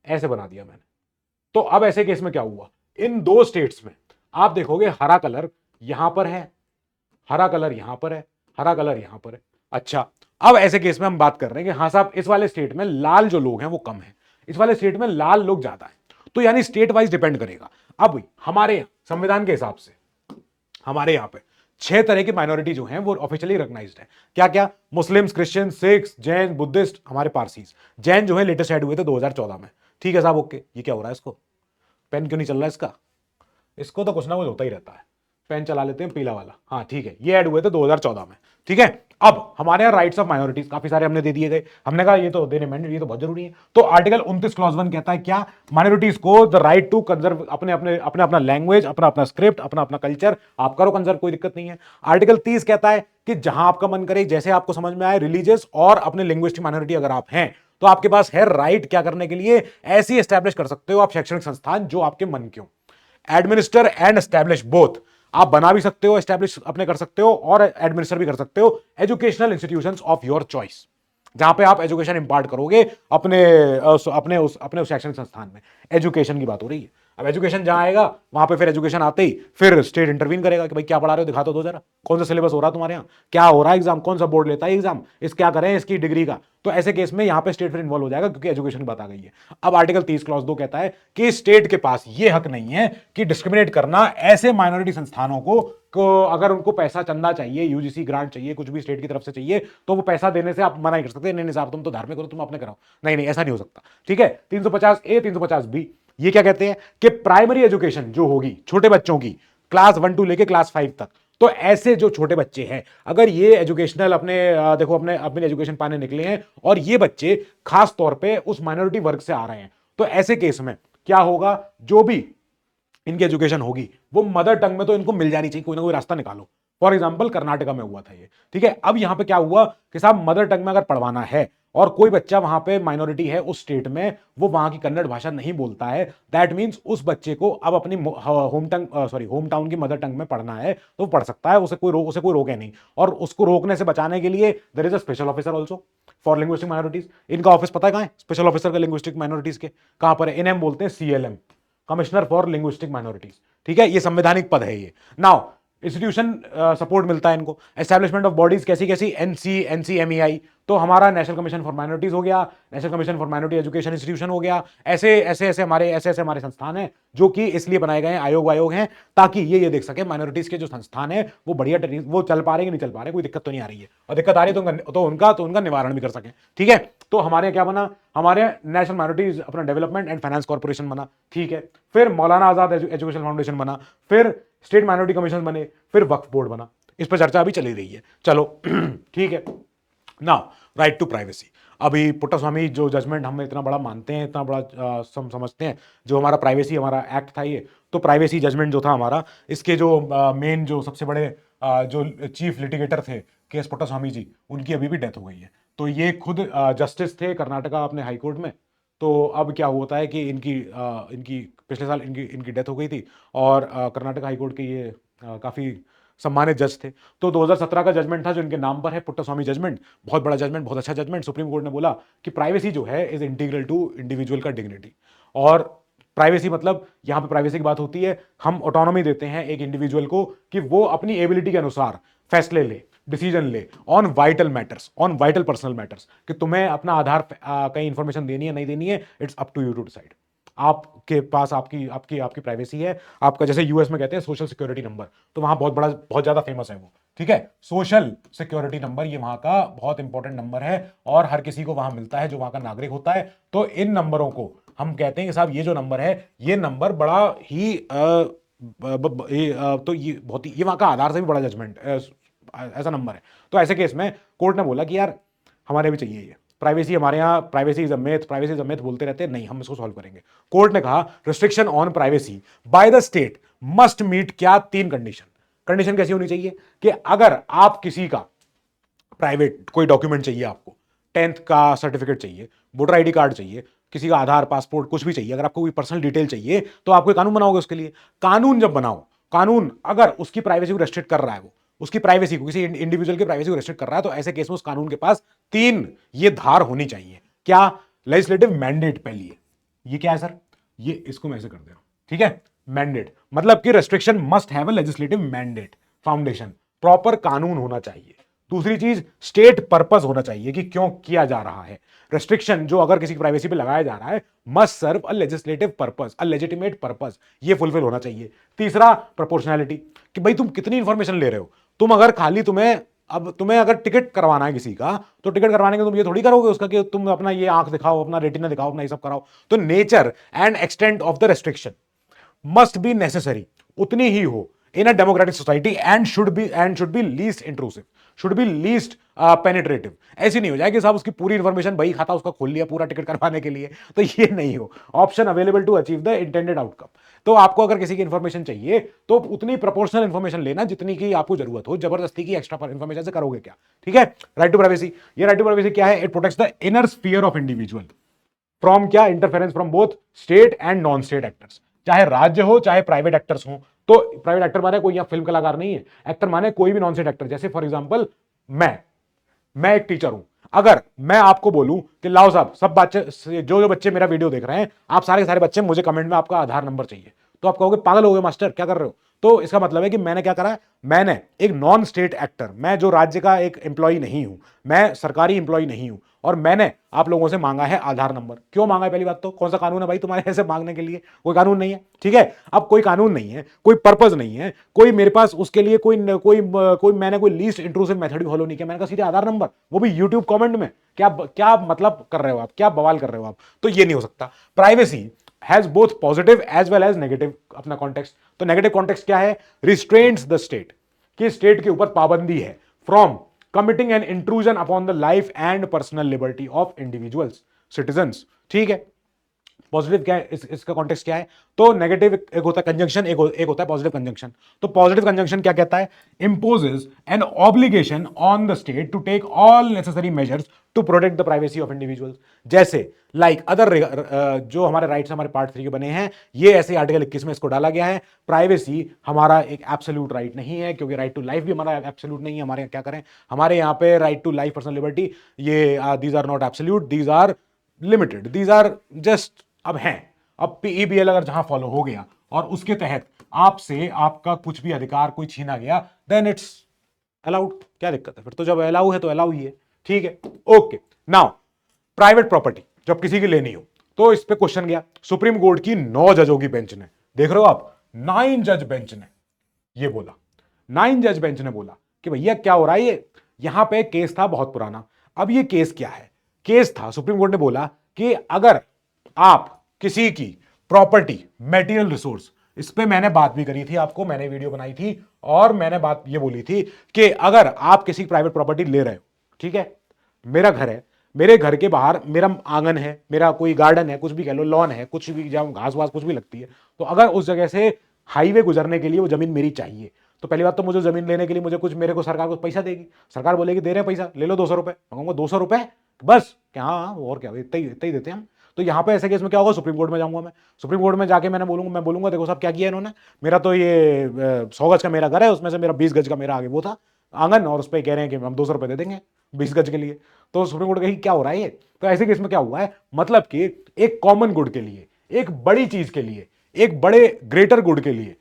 ऐसे बना दिया मैंने। तो अब ऐसे केस में क्या हुआ, इन दो स्टेट्स में आप देखोगे हरा कलर यहां पर है, हरा कलर यहां पर है, हरा कलर यहां पर है। अच्छा, अब ऐसे केस में हम बात कर रहे हैं कि हाँ साहब इस वाले स्टेट में लाल जो लोग हैं वो कम है, इस वाले स्टेट में लाल लोग ज्यादा है। तो यानी स्टेट वाइज डिपेंड करेगा। अब हमारे संविधान के हिसाब से हमारे यहां पे 6 तरह की माइनॉरिटी जो हैं वो ऑफिशियली रिकॉग्नाइज्ड है। क्या क्या? Muslims, Christian, Sikhs, Jain, Buddhist, हमारे पारसीज। जैन जो है लेटेस्ट ऐड हुए थे 2014 में, ठीक है साहब, ओके। ये क्या हो रहा है, इसको पेन क्यों नहीं चल रहा है इसका? इसको तो कुछ ना कुछ होता ही रहता है। पेन चला लेते हैं पीला वाला, हाँ ठीक है। ये ऐड हुए थे 2014 में, ठीक है। अब हमारे यहाँ राइट्स ऑफ माइनॉरिटीज काफी सारे हमने दे दिए गए। हमने कहा ये तो देने मैंडेटरी, ये तो बहुत जरूरी है। तो आर्टिकल 29 क्लॉज 1 कहता है क्या? माइनॉरिटीज को द राइट टू कंजर्व अपने अपने अपना अपना लैंग्वेज, अपना अपना स्क्रिप्ट, अपना अपना कल्चर, आप करो कंजर्व, कोई दिक्कत नहीं है। आर्टिकल 30 कहता है कि जहां आपका मन करे, जैसे आपको समझ में आए, रिलीजियस और अपने लिंग्विस्टिक माइनॉरिटी अगर आप हैं तो आपके पास है राइट क्या करने के लिए, ऐसी एस्टैब्लिश कर सकते हो आप शैक्षणिक संस्थान जो आपके मन के हो। एडमिनिस्टर एंड एस्टैब्लिश बोथ, आप बना भी सकते हो, एस्टैब्लिश अपने कर सकते हो और एडमिनिस्टर भी कर सकते हो educational institutions of your choice, जहां पे आप एजुकेशन इंपार्ट करोगे अपने उस शैक्षणिक संस्थान में। एजुकेशन की बात हो रही है। अब एजुकेशन जहां आएगा वहां पे फिर एजुकेशन आते ही फिर स्टेट इंटरवीन करेगा कि भाई क्या पढ़ा रहे हो, दिखा तो दो जरा, कौन सा सिलेबस हो रहा है तुम्हारे यहाँ, क्या हो रहा है एग्जाम, कौन सा बोर्ड लेता है एग्जाम, इस क्या करें इसकी डिग्री का। तो ऐसे केस में यहां पे स्टेट फिर इन्वॉल्व हो जाएगा क्योंकि एजुकेशन की बात आ गई है। अब आर्टिकल 30 क्लॉज 2 कहता है कि स्टेट के पास यह हक नहीं है कि डिस्क्रिमिनेट करना ऐसे माइनॉरिटी संस्थानों को अगर उनको पैसा चंदा चाहिए, यूजीसी ग्रांट चाहिए, कुछ भी स्टेट की तरफ से चाहिए, तो वो पैसा देने से आप मना नहीं कर सकते, नहीं नहीं साहब तुम तो धार्मिक हो, तुम अपने कराओ, नहीं नहीं ऐसा नहीं हो सकता, ठीक है। 350A 350B ये क्या कहते हैं कि प्राइमरी एजुकेशन जो होगी छोटे बच्चों की, क्लास 1 टू लेके क्लास 5 तक, तो ऐसे जो छोटे बच्चे हैं अगर ये एजुकेशनल अपने एजुकेशन पाने निकले हैं और ये बच्चे खास तौर पे उस माइनॉरिटी वर्ग से आ रहे हैं, तो ऐसे केस में क्या होगा, जो भी इनकी एजुकेशन होगी वो मदर टंग में तो इनको मिल जानी चाहिए, कोई ना कोई रास्ता निकालो। फॉर एग्जाम्पल कर्नाटका में हुआ था ये, ठीक है। अब यहां पे क्या हुआ कि साहब मदर टंग में अगर पढ़वाना है और कोई बच्चा वहां पे माइनॉरिटी है उस स्टेट में, वो वहां की कन्नड़ भाषा नहीं बोलता है, दैट मींस उस बच्चे को अब अपनी होम टाउन की मदर टंग में पढ़ना है तो वो पढ़ सकता है, उसे कोई रोके नहीं। और उसको रोकने से बचाने के लिए there is a special officer also for linguistic minorities. इनका ऑफिस पता है कहां है स्पेशल ऑफिसर का लिंग्विस्टिक माइनॉरिटीज के? कहां पर है? इन्हें हम बोलते हैं CLM, commissioner for linguistic minorities, ठीक है। ये संवैधानिक पद है ये। नाउ इंस्टीट्यूशन सपोर्ट मिलता है इनको, एस्टैब्लिशमेंट ऑफ बॉडीज कैसी कैसी, NCMEI, तो हमारा नेशनल कमीशन फॉर माइनॉरिटीज हो गया, national commission for minority education institution हो गया। ऐसे हमारे संस्थान हैं जो कि इसलिए बनाए गए हैं, आयोग हैं, ताकि ये देख सके माइनॉरिटीज के जो संस्थान है वो बढ़िया वो चल पा रहे हैं कि नहीं चल पा रहे, कोई दिक्कत तो नहीं आ रही है, और दिक्कत आ रही है तो उनका निवारण भी कर सके, ठीक है। तो हमारे क्या बना, हमारे नेशनल माइनॉरिटीज अपना डेवलपमेंट एंड फाइनेंस कॉर्पोरेशन बना, ठीक है। फिर मौलाना आजाद एजुकेशन फाउंडेशन बना, फिर स्टेट माइनॉरिटी कमीशन बने, फिर वक्फ बोर्ड बना। इस पर चर्चा अभी चली रही है, चलो ठीक है। नाउ राइट टू प्राइवेसी, अभी पुट्टास्वामी जो जजमेंट हम इतना बड़ा मानते हैं, इतना बड़ा समझते हैं, जो हमारा प्राइवेसी हमारा एक्ट था ये, तो प्राइवेसी जजमेंट जो था हमारा, इसके जो मेन जो सबसे बड़े जो चीफ लिटिगेटर थे के एस पुट्टास्वामी जी, उनकी अभी भी डेथ हो गई है। तो ये खुद जस्टिस थे कर्नाटका अपने हाई कोर्ट में। तो अब क्या होता है कि इनकी पिछले साल इनकी डेथ हो गई थी, और कर्नाटक हाई कोर्ट के ये काफ़ी सम्मानित जज थे। तो 2017 का जजमेंट था जो इनके नाम पर है, पुट्टास्वामी जजमेंट, बहुत बड़ा जजमेंट, बहुत अच्छा जजमेंट। सुप्रीम कोर्ट ने बोला कि प्राइवेसी जो है इज इंटीग्रल टू इंडिविजुअल का डिग्निटी। और प्राइवेसी मतलब यहां पे प्राइवेसी की बात होती है, हम ऑटोनॉमी देते हैं एक इंडिविजुअल को कि वो अपनी एबिलिटी के अनुसार फैसले ले, डिसीजन ले on vital matters, on vital personal matters, कि तुम्हें अपना आधार कहीं इंफॉर्मेशन देनी है नहीं देनी है, it's up to you to decide. आपके पास आपकी आपकी आपकी प्राइवेसी है। आपका जैसे यूएस में कहते हैं सोशल सिक्योरिटी नंबर, तो वहां बहुत ज्यादा फेमस है वो, ठीक है। सोशल सिक्योरिटी नंबर ये वहां का बहुत इंपॉर्टेंट नंबर है और हर किसी को वहां मिलता है जो वहां का नागरिक होता है। तो इन नंबरों को हम कहते हैं कि साहब ये जो नंबर है, ये नंबर बड़ा ही तो ये बहुत ही, ये वहां का आधार से भी बड़ा जजमेंट ऐसा नंबर है। तो ऐसे केस में कोर्ट ने बोला कि यार हमारे भी चाहिए ये प्राइवेसी, हमारे यहाँ privacy is a myth, privacy is a myth बोलते रहते हैं, नहीं हम इसको सॉल्व करेंगे। कोर्ट ने कहा restriction on privacy by the state must meet क्या, 3 कंडीशन। कंडीशन कैसी होनी चाहिए कि अगर आप किसी का प्राइवेट कोई डॉक्यूमेंट चाहिए, आपको 10th का सर्टिफिकेट चाहिए, वोटर आईडी कार्ड चाहिए, किसी का आधार पासपोर्ट कुछ भी चाहिए, अगर आपको कोई पर्सनल डिटेल चाहिए तो आप कोई कानून बनाओगे उसके लिए। कानून जब बनाओ, कानून अगर उसकी प्राइवेसी को रेस्ट्रिक्ट कर रहा है, वो उसकी प्राइवेसी को, किसी इंडिविजुअल की प्राइवेसी को रेस्ट्रिक्ट कर रहा है, तो ऐसे केस में उस कानून के पास 3 ये धार होनी चाहिए। क्या? लेजिस्लेटिव मैंडेट पहली है। ये क्या है सर? ये इसको मैं ऐसे कर दे रहा हूं, ठीक है। मैंडेट मतलब कि restriction must have a legislative mandate, foundation, proper कानून होना चाहिए। दूसरी चीज स्टेट पर्पस होना चाहिए कि क्यों किया जा रहा है। रेस्ट्रिक्शन जो अगर किसी की प्राइवेसी पे लगाया जा रहा है must serve a legislative purpose, a legitimate purpose, ये फुलफिल होना चाहिए। तीसरा प्रोपोर्शनैलिटी, कि भाई तुम कितनी इंफॉर्मेशन ले रहे हो। तुम अगर खाली तुम्हें अगर टिकट करवाना है किसी का, तो टिकट करवाने के तुम ये थोड़ी करोगे उसका कि तुम अपना ये आंख दिखाओ, अपना रेटिना दिखाओ, अपना ये सब कराओ। तो nature and extent of the restriction must be necessary, उतनी ही हो in a democratic society, and should be least intrusive, should be least penetrative. ऐसी नहीं हो जाए कि साहब उसकी पूरी इंफॉर्मेशन भाई खाता उसका खोल लिया पूरा टिकट करवाने के लिए, तो ये नहीं हो। Option available to achieve the intended outcome. तो आपको अगर किसी की इंफॉर्मेशन चाहिए तो उतनी प्रोपोर्शनल इंफॉर्मेशन लेना जितनी की आपको जरूरत हो, जबरदस्ती की एक्स्ट्रा इंफॉर्मेशन से करोगे क्या, ठीक है। राइट टू प्राइवेसी, ये राइट टू प्राइवेसी क्या है? It protects the inner sphere of individual from क्या? Interference from both state and non state actors, चाहे राज्य हो चाहे प्राइवेट एक्टर्स हो। तो प्राइवेट एक्टर माने कोई यहाँ फिल्म कलाकार नहीं है, एक्टर माने कोई भी नॉन स्टेट एक्टर। जैसे फॉर एग्जांपल मैं एक टीचर हूं, अगर मैं आपको बोलूं कि लाओ साहब सब बच्चे, जो बच्चे मेरा वीडियो देख रहे हैं, आप सारे के सारे बच्चे, मुझे कमेंट में आपका आधार नंबर चाहिए, तो आप कहोगे पागल हो गए मास्टर, क्या कर रहे हो। तो इसका मतलब है कि मैंने क्या करा, मैंने एक नॉन स्टेट एक्टर, मैं जो राज्य का एक एम्प्लॉय नहीं हूं, मैं सरकारी एम्प्लॉय नहीं हूं, और मैंने आप लोगों से मांगा है आधार नंबर। क्यों मांगा है? पहली बात तो कौन सा कानून है भाई तुम्हारे ऐसे मांगने के लिए? कोई कानून नहीं है, ठीक है। अब कोई कानून नहीं है, कोई पर्पज नहीं है, कोई मेरे पास उसके लिए कोई मैंने कोई लीस्ट इंट्रूसिव मेथड भी फॉलो नहीं किया, मैंने कहा सीधे आधार नंबर, वो भी यूट्यूब कमेंट में। क्या क्या मतलब कर रहे हो आप, क्या बवाल कर रहे हो आप? तो ये नहीं हो सकता। Privacy has both positive as well as negative अपना कॉन्टेक्स्ट। तो नेगेटिव कॉन्टेक्स्ट क्या है? रिस्ट्रेन्स द स्टेट, कि स्टेट के ऊपर पाबंदी है from committing an intrusion upon the life and personal liberty of individuals, citizens, ठीक है। पॉजिटिव क्या है? इसका कॉन्टेक्स्ट क्या है? तो नेगेटिव एक होता है कंजंक्शन, एक होता है पॉजिटिव कंजंक्शन। तो पॉजिटिव कंजंक्शन क्या कहता है? Imposes an obligation on the state to take all necessary measures to protect the privacy of individuals. जैसे लाइक अदर जो हमारे राइट्स हमारे पार्ट 3 के बने हैं, ये ऐसे आर्टिकल 21 में इसको डाला गया है। प्राइवेसी हमारा एक एब्सोल्यूट राइट नहीं है, क्योंकि राइट टू लाइफ भी हमारा एब्सोल्यूट नहीं है। हमारे यहाँ क्या करें, हमारे यहाँ पे right to life, personal liberty, ये these are not absolute, these are limited, these are just अब हैं। अब पीईबीएल अगर जहां फॉलो हो गया और उसके तहत आपसे आपका कुछ भी अधिकार कोई छीना गया, देन इट्स अलाउड। क्या दिक्कत है फिर? तो जब अलाउ है तो अलाउ ही है, ठीक है। ओके, नाउ प्राइवेट प्रॉपर्टी जब किसी की लेनी हो, तो इस पे क्वेश्चन गया सुप्रीम कोर्ट की 9 जजों की बेंच ने, देख रहे हो आप, 9 जज बेंच ने ये बोला, 9 जज बेंच ने बोला कि भैया क्या हो रहा है ये। यहां पे केस था बहुत पुराना। अब ये केस क्या है? केस था, सुप्रीम कोर्ट ने बोला कि अगर आप किसी की प्रॉपर्टी, मटेरियल रिसोर्स, इस पे मैंने बात भी करी थी, आपको मैंने वीडियो बनाई थी, और मैंने बात ये बोली थी कि अगर आप किसी प्राइवेट प्रॉपर्टी ले रहे हो, ठीक है, मेरा घर है, मेरे घर के बाहर मेरा आंगन है, मेरा कोई गार्डन है, कुछ भी कह लो, लॉन है, कुछ भी, जहां घास वास कुछ भी लगती है, तो अगर उस जगह से हाईवे गुजरने के लिए वो जमीन मेरी चाहिए, तो पहली बात तो मुझे जमीन लेने के लिए मेरे को सरकार को पैसा देगी। सरकार बोलेगी दे रहे हैं पैसा, ले लो 200 रुपए। मैं कहूंगा 200 रुपए बस? क्या हाँ, और क्या, इतना ही देते हैं हम। तो यहां पे ऐसे केस में क्या होगा, सुप्रीम कोर्ट में जाऊंगा मैं। सुप्रीम कोर्ट में जाके मैं बोलूंगा देखो साहब क्या किया इन्होंने, मेरा तो ये 100 गज का मेरा घर है, उसमें से मेरा 20 गज का मेरा आगे वो था आंगन, और उस पर कह रहे हैं कि हम 200 रुपए दे देंगे 20 गज के लिए। तो सुप्रीम कोर्ट कही क्या हो रहा है ये। तो ऐसे केस में क्या हुआ है, मतलब कि एक कॉमन गुड के लिए, एक बड़ी चीज के लिए, एक बड़े ग्रेटर गुड के लिए,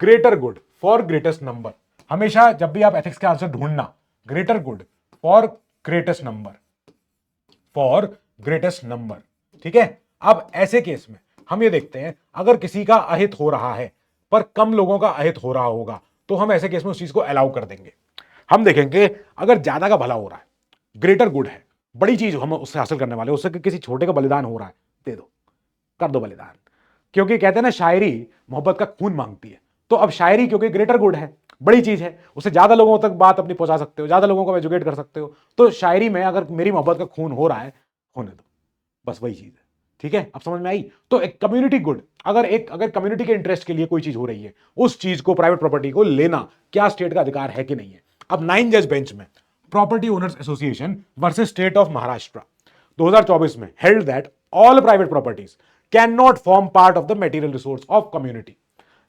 greater good for greatest number, हमेशा जब भी आप एथिक्स के आंसर ढूंढना, greater good for greatest number, for greatest number, ठीक है। अब ऐसे केस में हम ये देखते हैं, अगर किसी का अहित हो रहा है पर कम लोगों का अहित हो रहा होगा, तो हम ऐसे केस में उस चीज को अलाउ कर देंगे। हम देखेंगे अगर ज्यादा का भला हो रहा है, ग्रेटर गुड है, बड़ी चीज हम उससे हासिल करने वाले, उससे किसी छोटे का बलिदान हो रहा है, दे दो, कर दो बलिदान। क्योंकि कहते हैं ना शायरी मोहब्बत का खून मांगती है, तो अब शायरी क्योंकि ग्रेटर गुड है, बड़ी चीज है, उससे ज्यादा लोगों तक बात अपनी पहुंचा सकते हो, ज्यादा लोगों को एजुकेट कर सकते हो, तो शायरी में अगर मेरी मोहब्बत का खून हो रहा है, होने दो, बस वही चीज है। ठीक है, अब समझ में आई। तो एक कम्युनिटी गुड, अगर कम्युनिटी के इंटरेस्ट के लिए कोई चीज हो रही है, उस चीज को, प्राइवेट प्रॉपर्टी को लेना क्या स्टेट का अधिकार है कि नहीं है। अब 9 जज बेंच में property owners association versus state of Maharashtra 2024 में held that all private properties can not form part of the material resource of community,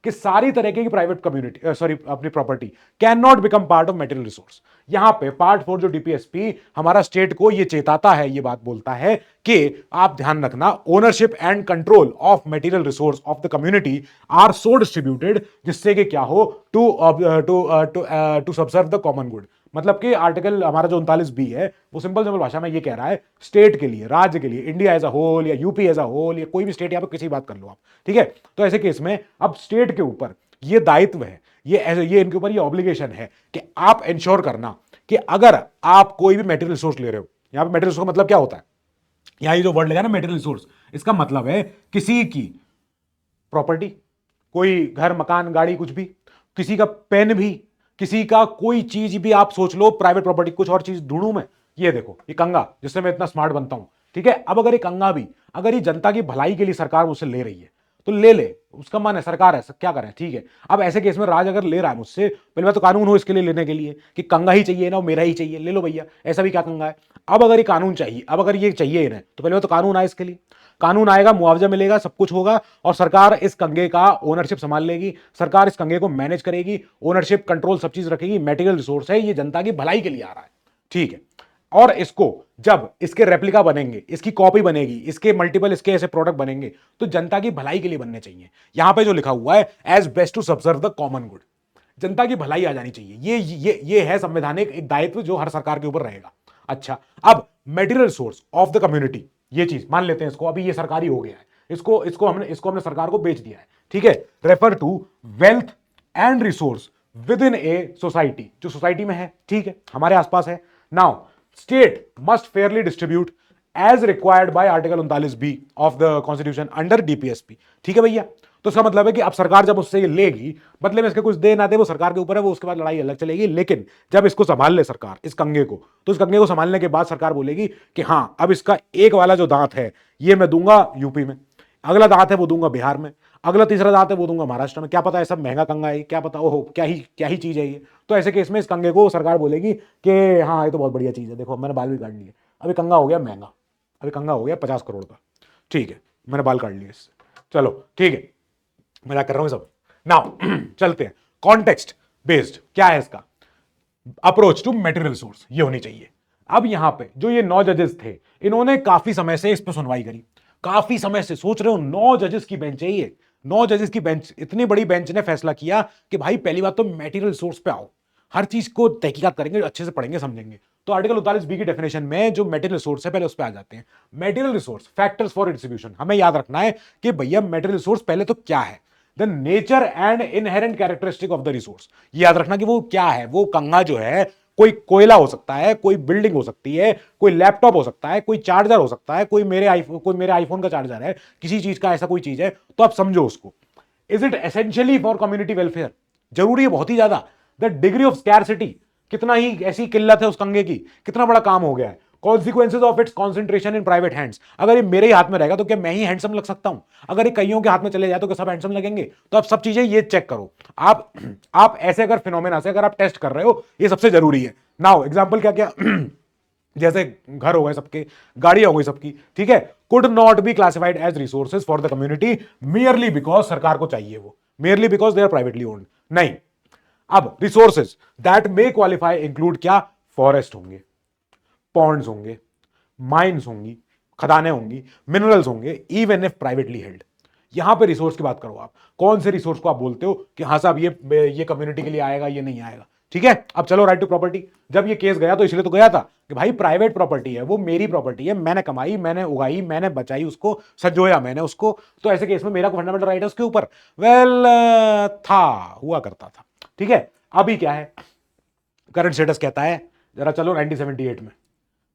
कि सारी तरह की प्राइवेट कम्युनिटी अपनी property can not become part of material resource. यहां पे part 4 जो DPSP हमारा स्टेट को ये चेताता है, ये बात बोलता है कि आप ध्यान रखना, ownership and control of material resource of the community are so distributed, जिससे कि क्या हो, to subserve the common good. मतलब कि आर्टिकल हमारा जो 39B है वो सिंपल भाषा में ये कह रहा है, स्टेट के लिए, राज्य के लिए, इंडिया एज अ होल या यूपी एज अ होल या कोई भी स्टेट, यहां पर किसी बात कर लो आप, ठीक है। तो ऐसे केस में अब स्टेट के ऊपर ये दायित्व है, ये इनके ऊपर ये ऑब्लिगेशन है कि आप इंश्योर करना कि अगर आप कोई भी मेटेरियल रिसोर्स ले रहे हो, यहां पे मेटेरियल रिसोर्स का मतलब क्या होता है, यहां ये जो वर्ड लगा ना मेटेरियल रिसोर्स, इसका मतलब है किसी की प्रॉपर्टी, कोई घर मकान गाड़ी कुछ भी, किसी का पेन भी, किसी का कोई चीज भी, आप सोच लो प्राइवेट प्रॉपर्टी। कुछ और चीज ढूंढूं मैं, ये देखो ये कंगा जिससे मैं इतना स्मार्ट बनता हूं, ठीक है। अब अगर ये कंगा भी, अगर ये जनता की भलाई के लिए सरकार मुझसे ले रही है तो ले, उसका मन है, सरकार है, क्या करें, ठीक है। अब ऐसे केस में राज अगर ले रहा है मुझसे, पहले बात तो कानून हो इसके लिए लेने के लिए कि कंगा ही चाहिए ना, मेरा ही चाहिए, ले लो भैया, ऐसा भी क्या कंगा है। अब अगर ये कानून चाहिए, अब अगर ये चाहिए इन्हें, तो पहले बात तो कानून आए इसके लिए, कानून आएगा, मुआवजा मिलेगा, सब कुछ होगा, और सरकार इस कंगे का ओनरशिप संभाल लेगी, सरकार इस कंगे को मैनेज करेगी, ओनरशिप कंट्रोल सब चीज रखेगी। मटेरियल रिसोर्स है, ये जनता की भलाई के लिए आ रहा है, ठीक है। और इसको जब इसके रेप्लिका बनेंगे, इसकी कॉपी बनेगी, इसके मल्टीपल इसके ऐसे प्रोडक्ट बनेंगे, तो जनता की भलाई के लिए बनने चाहिए। यहां पे जो लिखा हुआ है, as best to subserve the common good, जनता की भलाई आ जानी चाहिए, ये है संवैधानिक एक दायित्व जो हर सरकार के ऊपर रहेगा। अच्छा, अब material resource of the community, ये चीज मान लेते हैं इसको, अभी ये सरकारी हो गया है, इसको हमने सरकार को बेच दिया है, ठीक है। Refer to wealth and resource within a society, जो सोसाइटी में है, ठीक है, हमारे आसपास है। Now state must fairly distribute as required by article 39B of the constitution under DPSP, ठीक है भैया। तो इसका मतलब है कि अब सरकार जब उससे ये लेगी, बदले में इसके कुछ दे ना दे वो सरकार के ऊपर है, वो उसके बाद लड़ाई अलग चलेगी, लेकिन जब इसको संभाल ले सरकार इस कंगे को, तो इस कंगे को संभालने के बाद सरकार बोलेगी कि हाँ, अब इसका एक वाला जो दांत है ये मैं दूंगा यूपी में, अगला दांत है वो दूंगा बिहार में, अगला तीसरा दांत है वो दूंगा महाराष्ट्र में। क्या पता है सब महंगा कंगा है, क्या पता, ओहो क्या ही चीज है ये। तो ऐसे केस में इस कंगे को सरकार बोलेगी कि हाँ, ये तो बहुत बढ़िया चीज है, देखो मैंने बाल भी काट लिए, अभी कंगा हो गया महंगा, अभी कंगा हो गया 50 करोड़ का, ठीक है, मैंने बाल काट लिए इससे, चलो ठीक है, मजाक कर रहा हूं सब। नाउ चलते हैं, कॉन्टेक्स्ट बेस्ड क्या है इसका अप्रोच टू मटेरियल रिसोर्स, ये होनी चाहिए। अब यहां पे जो ये 9 जजेस थे, इन्होंने काफी समय से इस पे सुनवाई करी, काफी समय से, सोच रहे हो 9 जजेस की बेंच है ये, 9 जजेस की बेंच, इतनी बड़ी बेंच ने फैसला किया कि भाई पहली बात तो मटेरियल रिसोर्स पे आओ, हर चीज को तहकीकात करेंगे, अच्छे से पढ़ेंगे समझेंगे। तो आर्टिकल 39B की डेफिनेशन में जो मटेरियल रिसोर्स है, पहले उस पे आ जाते हैं। Material resource factors for distribution, हमें याद रखना है कि भैया मटेरियल रिसोर्स पहले तो क्या है, the nature and inherent characteristic of the resource. याद रखना कि वो क्या है, वो कंगा जो है, कोई कोयला हो सकता है, कोई बिल्डिंग हो सकती है, कोई लैपटॉप हो सकता है, कोई चार्जर हो सकता है, कोई मेरे आईफोन का चार्जर है, किसी चीज का ऐसा कोई चीज है, तो आप समझो उसको। Is it essentially for community welfare, जरूरी है बहुत ही ज्यादा। द डिग्री ऑफ स्कैरसिटी, कितना ही ऐसी किल्लत है उस कंगे की, कितना बड़ा काम हो गया है। Consequences of its concentration in private hands, अगर ये मेरे ही हाथ में रहेगा तो क्या मैं ही हैंडसम लग सकता हूं, अगर ये कईयों के हाथ में चले जाए तो क्या सब हैंडसम लगेंगे। तो आप सब चीजें ये चेक करो, आप ऐसे अगर फिनोमेना से अगर आप टेस्ट कर रहे हो, ये सबसे जरूरी है। नाउ एग्जांपल क्या क्या जैसे घर हो गए सबके, गाड़ियां हो गई सबकी, ठीक है, could not be classified as resources for the community merely because सरकार को चाहिए वो, merely because they are privately owned, नहीं। अब resources that may qualify include क्या, फॉरेस्ट होंगे, पॉन्ड्स होंगे, माइंस होंगी, खदानें होंगी, मिनरल्स होंगे, इवन इफ प्राइवेटली हेल्ड। यहां पे रिसोर्स की बात करो आप, कौन से रिसोर्स को आप बोलते हो कि हाँ साहब ये कम्युनिटी के लिए आएगा, ये नहीं आएगा, ठीक है। अब चलो राइट टू प्रॉपर्टी, जब ये केस गया तो इसलिए तो गया था कि भाई प्राइवेट प्रॉपर्टी है, वो मेरी प्रॉपर्टी है, मैंने कमाई, मैंने उगाई, मैंने बचाई उसको, संजोया मैंने उसको, तो ऐसे केस में मेरा फंडामेंटल राइट है उसके ऊपर। वेल था, हुआ करता था, ठीक है। अभी क्या है, करंट स्टेटस कहता है, जरा चलो 1978 में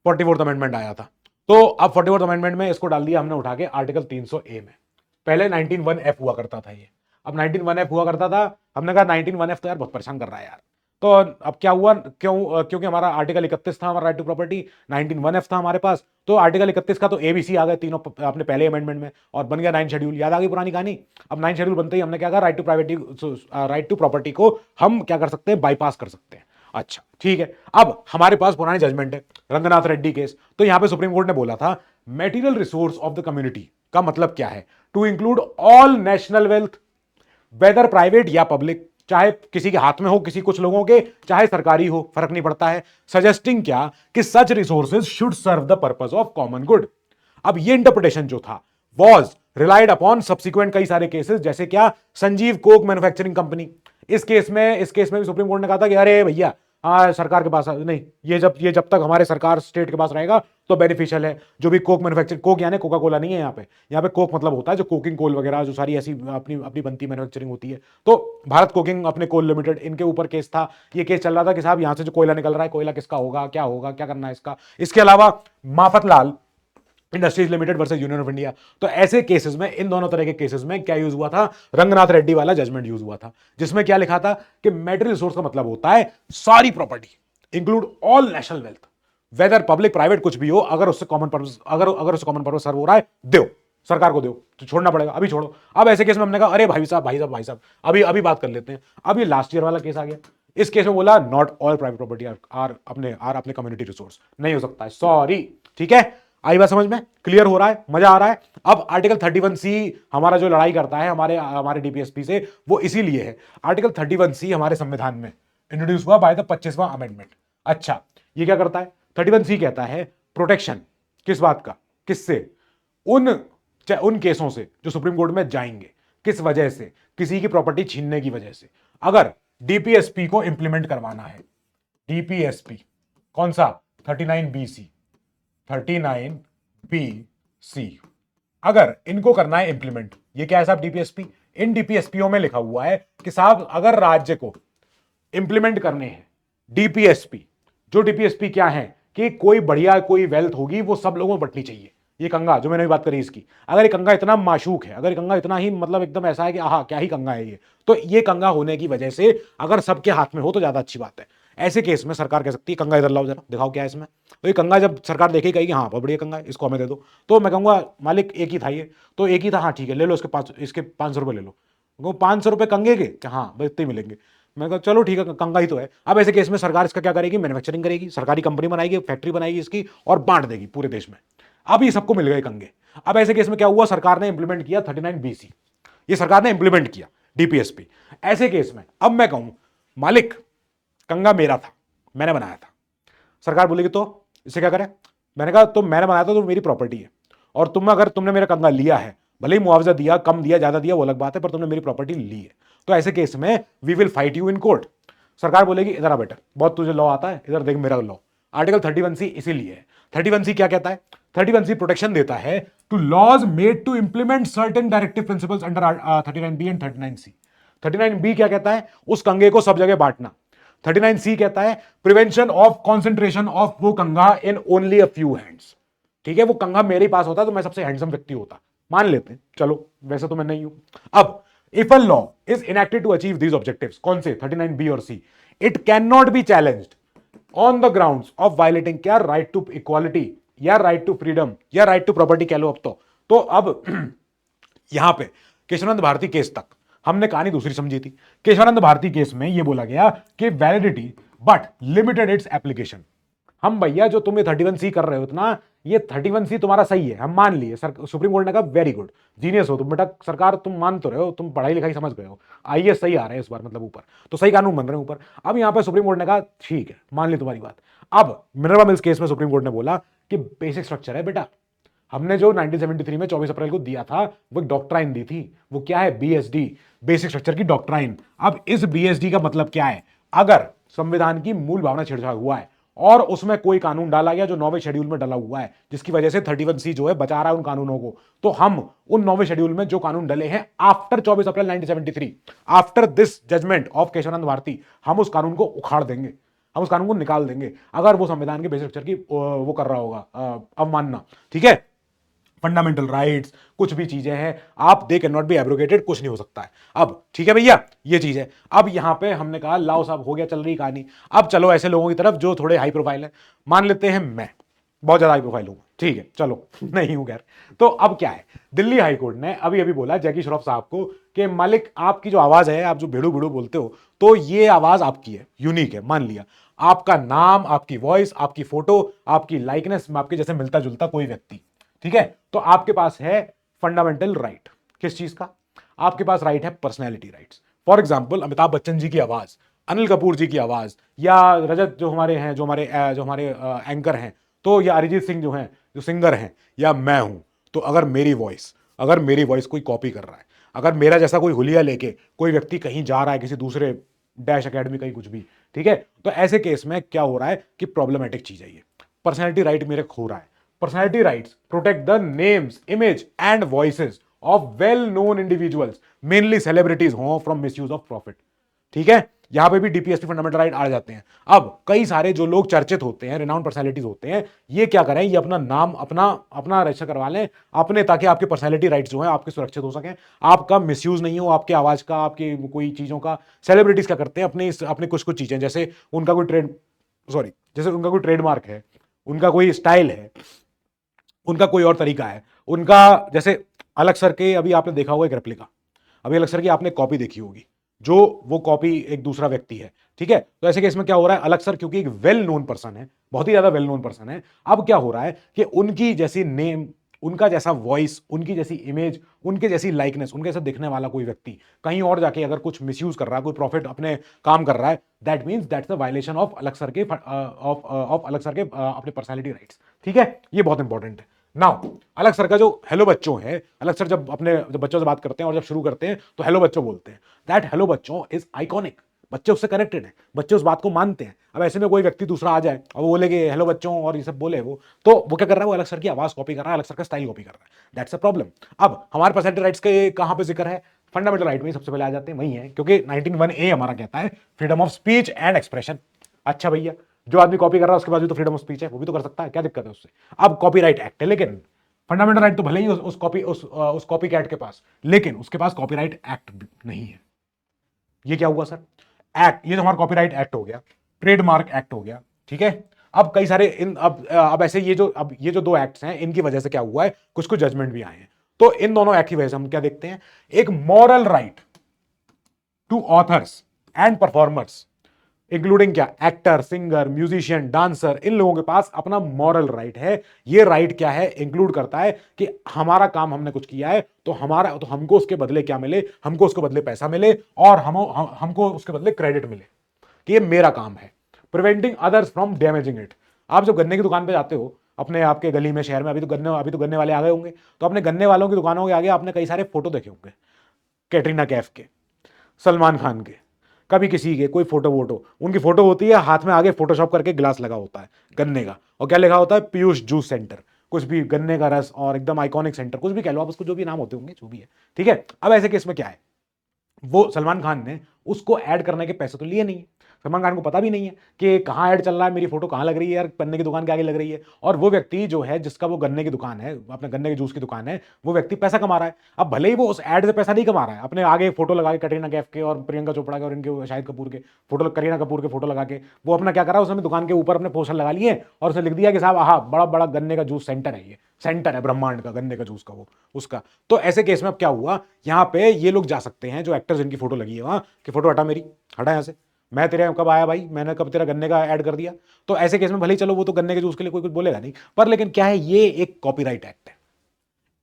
44th अमेंडमेंट आया था, तो अब 44th अमेंडमेंट में इसको डाल दिया हमने उठा के आर्टिकल 300A में। पहले 19(1)(f हुआ करता था ये, अब 19(1)(f हुआ करता था, हमने कहा 19(1)(f तो यार बहुत परेशान कर रहा है यार, तो अब क्या हुआ, क्योंकि हमारा आर्टिकल 31 था, हमारा राइट टू प्रॉपर्टी, 19(1)(f था हमारे पास, तो आर्टिकल 31 का तो एबीसी आ गए तीनों अपने पहले अमेंडमेंट में, और बन गया 9 शेड्यूल। याद आ गई पुरानी कहानी। अब 9 शेड्यूल बनते ही हमने क्या कहा, राइट टू प्रॉपर्टी को हम क्या कर सकते हैं, बाईपास कर सकते हैं। अच्छा ठीक है, अब हमारे पास पुरानी जजमेंट है, रंगनाथ रेड्डी केस, तो यहां पे सुप्रीम कोर्ट ने बोला था material resource of the community का मतलब क्या है, to include all national wealth, whether private या पब्लिक, चाहे किसी के हाथ में हो, किसी कुछ लोगों के, चाहे सरकारी हो, फर्क नहीं पड़ता है। सजेस्टिंग क्या कि such resources should serve the purpose of common good. अब ये इंटरप्रिटेशन जो था वॉज रिलाइड अपॉन सब्सिक्वेंट कई सारे केसेस, जैसे क्या, संजीव कोक मैन्युफैक्चरिंग कंपनी। इस केस में भी सुप्रीम कोर्ट ने कहा था कि अरे भैया, हाँ सरकार के पास नहीं, ये जब तक हमारे सरकार स्टेट के पास रहेगा तो बेनिफिशियल है। जो भी कोक मैन्युफैक्चरिंग, कोक यानी कोका कोला नहीं है यहाँ पे कोक मतलब होता है जो कोकिंग कोल वगैरह, जो सारी ऐसी अपनी अपनी बनती मैन्युफैक्चरिंग होती है। तो भारत कोकिंग अपने कोल लिमिटेड, इनके ऊपर केस था। ये केस चल रहा था कि साहब यहाँ से जो कोयला निकल रहा है, कोयला किसका होगा, क्या करना है इसका। इसके अलावा Mafatlal industries limited versus union of India. तो ऐसे केसेस में, इन दोनों तरह के केसेस में क्या यूज हुआ था, रंगनाथ रेड्डी वाला जजमेंट यूज हुआ था, जिसमें क्या लिखा था कि मेटेरियल रिसोर्स का मतलब होता है सारी property, include all national wealth, whether public private कुछ भी हो, अगर उससे कॉमन पर्पस, अगर उससे कॉमन पर्पस सर्व हो रहा है, दो, सरकार को दो, तो छोड़ना पड़ेगा, अभी छोड़ो। अब ऐसे केस में हमने कहा अरे भाई साहब अभी बात कर लेते हैं। अब ये लास्ट ईयर वाला केस आ गया। इस केस में बोला not all private property are अपने कम्युनिटी रिसोर्स, नहीं हो सकता है, सॉरी। ठीक है, आई बात समझ में, क्लियर हो रहा है, मजा आ रहा है। अब आर्टिकल 31C हमारा जो लड़ाई करता है हमारे डीपीएसपी से, वो इसीलिए है। आर्टिकल 31C हमारे संविधान में इंट्रोड्यूस हुआ बाय द 25वां अमेंडमेंट। अच्छा, ये क्या करता है, 31C कहता है प्रोटेक्शन, किस बात का, किससे, उन केसों से जो सुप्रीम कोर्ट में जाएंगे, किस वजह से, किसी की प्रॉपर्टी छीनने की वजह से। अगर डीपीएसपी को इंप्लीमेंट करवाना है, डीपीएसपी कौन सा, 39BC, 39BC, अगर इनको करना है इंप्लीमेंट, ये क्या है साहब, डीपीएसपी। इन डीपीएसपीओ में लिखा हुआ है कि साहब अगर राज्य को इंप्लीमेंट करने हैं डीपीएसपी, जो डीपीएसपी क्या है कि कोई बढ़िया कोई वेल्थ होगी वो सब लोगों को बंटनी चाहिए। ये कंगा जो मैंने भी बात करी इसकी, अगर ये कंगा इतना माशूक है, अगर ये कंगा इतना ही मतलब एकदम ऐसा है कि आहा क्या ही कंगा है ये, तो ये कंगा होने की वजह से अगर सबके हाथ में हो तो ज्यादा अच्छी बात है। ऐसे केस में सरकार कह सकती है कंगा इधर लाओ जरा, दिखाओ क्या है इसमें। तो ये कंगा जब सरकार देखेगी, कहेगी हाँ बहुत बढ़िया कंगा है, इसको हमें दे दो, तो मैं कहूंगा मालिक एक ही था ये, तो एक ही था, हाँ ठीक है ले लो, इसके 500 रुपये ले लो। 500 रुपये कंगे के, हाँ बस इतने ही मिलेंगे। मैं कहा चलो ठीक है, कंगा ही तो है। अब ऐसे केस में सरकार इसका क्या करेगी, मैन्युफैक्चरिंग करेगी, सरकारी कंपनी बनाएगी, फैक्ट्री बनाएगी इसकी, और बांट देगी पूरे देश में। अब ये सबको मिल गए कंगे। अब ऐसे केस में क्या हुआ, सरकार ने इंप्लीमेंट किया 39BC, ये सरकार ने इंप्लीमेंट किया डीपीएसपी। ऐसे केस में अब मैं कहूं मालिक कंगा मेरा था, मैंने बनाया था, सरकार बोलेगी तो इसे क्या करें। मैंने कहा तो मैंने बनाया था, तो मेरी प्रॉपर्टी है, और अगर तुमने मेरा कंगा लिया है, भले ही मुआवजा दिया, कम दिया, ज्यादा दिया, वो अलग बात है, पर तुमने मेरी प्रॉपर्टी ली है, तो ऐसे केस में we will fight you in court. सरकार बोलेगी इधर आ बेटा, बहुत तुझे लॉ आता है, इधर देख मेरा लॉ। आर्टिकल 31C इसीलिए है। 31C क्या कहता है, 31C प्रोटेक्शन देता है to laws made to implement certain directive principles under 39B and 39C। 39B क्या कहता है, उस कंगे को सब जगह बांटना। 39C कहता है प्रिवेंशन ऑफ कॉन्सेंट्रेशन ऑफ वो कंगा in only a few hands. ठीक है, वो कंगा मेरे पास होता तो मैं सबसे हैंडसम व्यक्ति होता, मान लेते हैं, चलो वैसे तो मैं नहीं हूं। अब if a law is enacted to achieve these objectives, कौन से, 39B और C, it can not be challenged on the grounds of violating क्या, राइट टू इक्वालिटी, या राइट टू फ्रीडम, या राइट टू प्रॉपर्टी कह लो। अब तो अब यहां पे केशवानंद भारती केस तक हमने कहानी दूसरी समझी थी। केशवानंद भारती केस में यह बोला गया कि validity but limited its application. हम भैया जो तुम ये 31C कर रहे हो ना, ये 31C तुम्हारा सही है, हम मान लिए। सुप्रीम कोर्ट ने कहा वेरी गुड, जीनियस हो तुम बेटा, सरकार तुम मान तो रहे हो, तुम पढ़ाई लिखाई समझ गए हो, आईएएस सही आ रहे हैं इस बार, मतलब ऊपर तो सही कानून बन रहे हैं ऊपर। अब यहां पे सुप्रीम कोर्ट ने कहा ठीक है, मान ली तुम्हारी बात। अब मिनर्वा मिल्स केस में सुप्रीम कोर्ट ने बोला कि बेसिक स्ट्रक्चर है बेटा, हमने जो 1973 में 24 अप्रैल को दिया था वो एक डॉक्ट्राइन दी थी, वो क्या है, BSD, बेसिक स्ट्रक्चर की डॉक्ट्राइन। अब इस BSD का मतलब क्या है, अगर संविधान की मूल भावना छेड़छाड़ हुआ है और उसमें कोई कानून डाला गया जो 9वें शेड्यूल में डाला हुआ है, जिसकी वजह से 31C जो है बचा रहा है उन कानूनों को, तो हम उन 9वें शेड्यूल में जो कानून डले हैं after 24 April 1973, after this judgment of Kesavananda Bharati, हम उस कानून को उखाड़ देंगे, हम उस कानून को निकाल देंगे, अगर वो संविधान के बेसिक स्ट्रक्चर की वो कर रहा होगा अवमानना। ठीक है, फंडामेंटल राइट्स, कुछ भी चीजें हैं, आप दे कैन नॉट बी एब्रोगेटेड, कुछ नहीं हो सकता है। अब ठीक है भैया, ये चीज है। अब यहां पे हमने कहा लाओ साहब हो गया, चल रही कहानी। अब चलो ऐसे लोगों की तरफ जो थोड़े हाई प्रोफाइल है, मान लेते हैं मैं बहुत ज्यादा हाई प्रोफाइल हूं, ठीक है चलो नहीं हूं खैर। तो अब क्या है, दिल्ली हाई कोर्ट ने अभी अभी बोला जैकी श्रॉफ साहब को कि मालिक आपकी जो आवाज है, आप जो भेड़ू भेड़ू बोलते हो, तो ये आवाज आपकी है, यूनिक है, मान लिया आपका नाम, आपकी वॉइस, आपकी फोटो, आपकी लाइकनेस आपके जैसे मिलता जुलता कोई व्यक्ति, ठीक है, तो आपके पास है फंडामेंटल राइट। किस चीज का? आपके पास राइट है personality rights. For example Amitabh Bachchan ji की आवाज, अनिल कपूर जी की आवाज, या रजत जो हमारे हैं, जो हमारे एंकर हैं, तो या अरिजीत सिंह जो हैं, जो सिंगर हैं, या मैं हूं, तो अगर मेरी वॉइस कोई कॉपी कर रहा है, अगर मेरा जैसा कोई हुलिया लेके कोई व्यक्ति कहीं जा रहा है किसी दूसरे डैश एकेडमी कहीं कुछ भी, ठीक है, तो ऐसे केस में क्या हो रहा है कि प्रॉब्लमेटिक चीज है, ये पर्सनैलिटी राइट मेरे खो रहा है। Personality rights protect the names, image and voices of well known individuals, mainly celebrities हो, फ्रॉम मिसयूज ऑफ प्रॉफिट। ठीक है, यहां पे भी डीपीएसपी फंडामेंटल राइट आ जाते हैं। अब कई सारे जो लोग चर्चित होते हैं, रिनाउंड पर्सनैलिटीज होते हैं, ये क्या करें, ये अपना नाम अपना रजिस्टर करवा लें अपने, ताकि आपके पर्सनैलिटी राइट्स जो है आपके सुरक्षित हो सकें, आपका मिसयूज नहीं हो, आपके आवाज का, आपकी कोई चीजों का। सेलिब्रिटीज क्या करते हैं, अपने कुछ कुछ चीजें, जैसे उनका कोई ट्रेडमार्क है, उनका कोई स्टाइल है, उनका कोई और तरीका है, उनका जैसे अलग सर के, अभी आपने देखा होगा एक रेप्लिका, अभी अलग सर की आपने कॉपी देखी होगी, जो वो कॉपी एक दूसरा व्यक्ति है, ठीक है, तो ऐसे केस में क्या हो रहा है, अलग सर क्योंकि एक वेल नोन पर्सन है, बहुत ही ज्यादा वेल नोन पर्सन है, अब क्या हो रहा है कि उनकी जैसी नेम, उनका जैसा वॉइस, उनकी जैसी इमेज, उनके जैसी लाइकनेस, उनके जैसा दिखने वाला कोई व्यक्ति कहीं और जाके अगर कुछ मिसयूज कर रहा है, कोई प्रॉफिट अपने काम कर रहा है, that means that's the violation of अलग सर के अपने पर्सनैलिटी राइट्स। ठीक है, ये बहुत इंपॉर्टेंट है। नाउ अलग सर का जो हेलो बच्चों है, अलग सर जब बच्चों से बात करते हैं और जब शुरू करते हैं तो हेलो बच्चों बोलते हैं। दैट हेलो बच्चों इज आइकॉनिक, बच्चे उससे कनेक्टेड है, बच्चे उस बात को मानते हैं। अब ऐसे में कोई व्यक्ति दूसरा आ जाए और वो बोले कि हेलो बच्चों और ये सब बोले, वो क्या कर रहा है, वो अलग सर की आवाज कॉपी कर रहा है, अलग सर का स्टाइल कॉपी कर रहा है। That's a problem. अब हमारे पर्सनैलिटी राइट्स के कहां पे जिक्र है, फंडामेंटल राइट में सबसे पहले आ जाते हैं, वही है, क्योंकि 19(1)(a) हमारा कहता है freedom of speech and expression. अच्छा भैया, जो आदमी कॉपी कर रहा है उसके पास भी तो फ्रीडम ऑफ स्पीच है, वो भी तो कर सकता है, क्या दिक्कत है उससे। अब कॉपीराइट एक्ट है, लेकिन फंडामेंटल राइट तो भले ही उस कॉपी कैट के पास, लेकिन उसके पास कॉपीराइट एक्ट नहीं है। ये क्या हुआ सर, एक्ट, ये तो हमारा कॉपीराइट एक्ट हो गया, ट्रेडमार्क एक्ट हो गया, ठीक है। अब कई सारे अब ऐसे ये जो दो एक्ट्स हैं, इनकी वजह से क्या हुआ है, कुछ कुछ जजमेंट भी आए हैं। तो इन दोनों एक्ट की वजह से हम क्या देखते हैं, एक moral right to authors and performers, including क्या, एक्टर, सिंगर, म्यूजिशियन, डांसर, इन लोगों के पास अपना मॉरल राइट है। ये राइट क्या है, इंक्लूड करता है कि हमारा काम हमने कुछ किया है तो हमको उसके बदले क्या मिले, हमको उसके बदले पैसा मिले, और हमको उसके बदले क्रेडिट मिले कि ये मेरा काम है। Preventing others from damaging it. आप जब गन्ने की दुकान पे जाते हो अपने आपके गली में, शहर में, अभी तो गन्ने वाले आ गए होंगे, तो अपने गन्ने वालों की दुकानों के आगे आपने कई सारे फोटो देखे होंगे, कैटरीना कैफ के, सलमान खान के, कभी किसी के कोई फोटो उनकी फोटो होती है, हाथ में आगे फोटोशॉप करके गिलास लगा होता है गन्ने का, और क्या लिखा होता है, पीयूष जूस सेंटर, कुछ भी, गन्ने का रस, और एकदम आइकॉनिक सेंटर, कुछ भी कह लो आप उसको, जो भी नाम होते होंगे, जो भी है, ठीक है। अब ऐसे केस में क्या है, वो सलमान खान ने उसको ऐड करने के पैसे तो लिए नहीं है, सलमान खान को पता भी नहीं है कि कहाँ ऐड चल रहा है, मेरी फोटो कहाँ लग रही है यार, गन्ने की दुकान के आगे लग रही है, और वो व्यक्ति जो है जिसका वो गन्ने की दुकान है, अपने गन्ने के जूस की दुकान है, वो व्यक्ति पैसा कमा रहा है। अब भले ही वो उस ऐड से पैसा नहीं कमा रहा है, अपने आगे फोटो लगा के कटरीना कैफ के और प्रियंका चोपड़ा के और इनके शाहिद कपूर के फोटो, करीना कपूर के फोटो लगा के वो अपना क्या कर रहा है, उसने दुकान के ऊपर अपने पोस्टर लगा लिए और उसने लिख दिया कि साहब हाँ बड़ा बड़ा गन्ने का जूस सेंटर है, ये सेंटर है ब्रह्मांड का गन्ने का जूस का, वो उसका। तो ऐसे केस में अब क्या हुआ, यहाँ पे ये लोग जा सकते हैं, जो एक्टर्स जिनकी फोटो लगी है वहां कि फोटो हटा मेरी, हटा यहाँ से, मैं तेरे कब आया भाई, मैंने कब तेरा गन्ने का ऐड कर दिया। तो ऐसे केस में भले ही चलो वो तो गन्ने के जूस के लिए कोई कुछ बोलेगा नहीं, पर लेकिन क्या है, ये एक कॉपीराइट एक्ट है,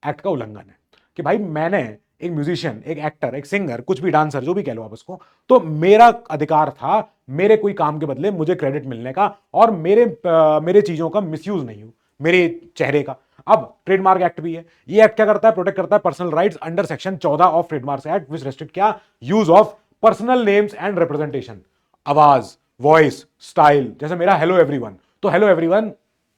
एक्ट का उल्लंघन है कि भाई मैंने एक म्यूजिशियन, एक एक्टर, एक सिंगर, कुछ भी, डांसर, जो भी कह लो आप उसको, तो मेरा अधिकार था मेरे कोई काम के बदले मुझे क्रेडिट मिलने का, और मेरे चीजों का मिसयूज नहीं हो, मेरे चेहरे का। अब ट्रेडमार्क एक्ट भी है, ये एक्ट क्या करता है, प्रोटेक्ट करता है personal rights under section 14 of trademark act, which restrict क्या, use of personal names and representation, आवाज, वॉइस, स्टाइल, जैसे मेरा हेलो एवरीवन, तो हेलो एवरीवन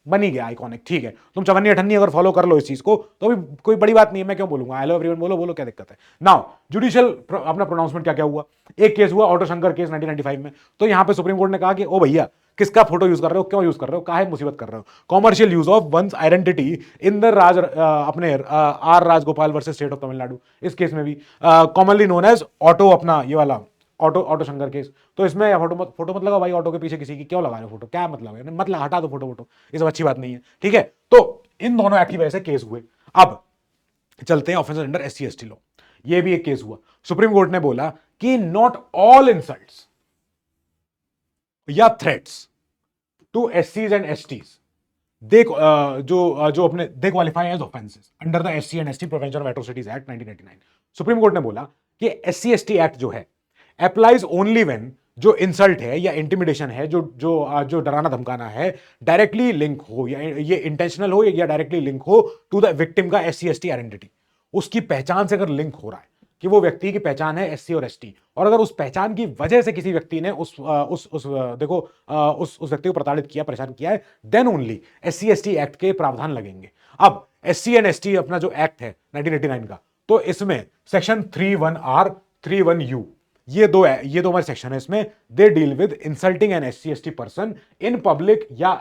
बन ही गया आइकॉनिक, ठीक है, तुम चवन्नी अठन्नी अगर फॉलो कर लो इस चीज को तो भी कोई बड़ी बात नहीं है, मैं क्यों बोलूंगा, हेलो एवरीवन बोलो बोलो, क्या दिक्कत है। नाउ जुडिशियल अपना प्रोनाउंसमेंट क्या क्या हुआ, एक केस हुआ ऑटो शंकर केस 1995 में, तो यहां पे सुप्रीम कोर्ट ने कहा कि ओ भैया किसका फोटो यूज कर रहे हो, क्यों यूज कर रहे हो, काहे मुसीबत कर रहे हो। Commercial use of one's identity in the अपने R Rajagopal versus state of Tamil Nadu, इस केस में भी कॉमनली नोन एज ऑटो, अपना ये वाला ऑटो ऑटो शंकर केस। तो इसमें फोटो मत लगा भाई, ऑटो के पीछे किसी की क्यों लगा रहे हो फोटो, क्या मतलब है, मतलब हटा दो फोटो, ये सब अच्छी बात नहीं है, ठीक है। तो इन दोनों एक्ट की वजह से केस हुए। अब चलते हैं offence under SC ST law, ये भी एक केस हुआ। सुप्रीम कोर्ट ने बोला कि नॉट ऑल इंसल्ट्स या threats to SCs and STs जो अपने they qualify as offences under the SC and ST prevention of atrocities act 1999। Supreme court ने बोला कि SC ST एक्ट जो है अप्लाइज ओनली व्हेन जो इंसल्ट है या इंटिमिडेशन है, जो डराना धमकाना है, डायरेक्टली लिंक हो, या ये इंटेंशनल हो या डायरेक्टली लिंक हो टू द विक्टिम का SC ST आइडेंटिटी, उसकी पहचान से अगर लिंक हो रहा है कि वो व्यक्ति की पहचान है SC और ST, और अगर उस पहचान की वजह से किसी व्यक्ति ने उस व्यक्ति को प्रताड़ित किया, परेशान किया है, then only SC ST act के प्रावधान लगेंगे। अब SC एंड ST अपना जो एक्ट है 1989 का, तो इसमें सेक्शन 31R 31U ये दो हमारे सेक्शन है, इसमें they deal with insulting an SC ST person in public या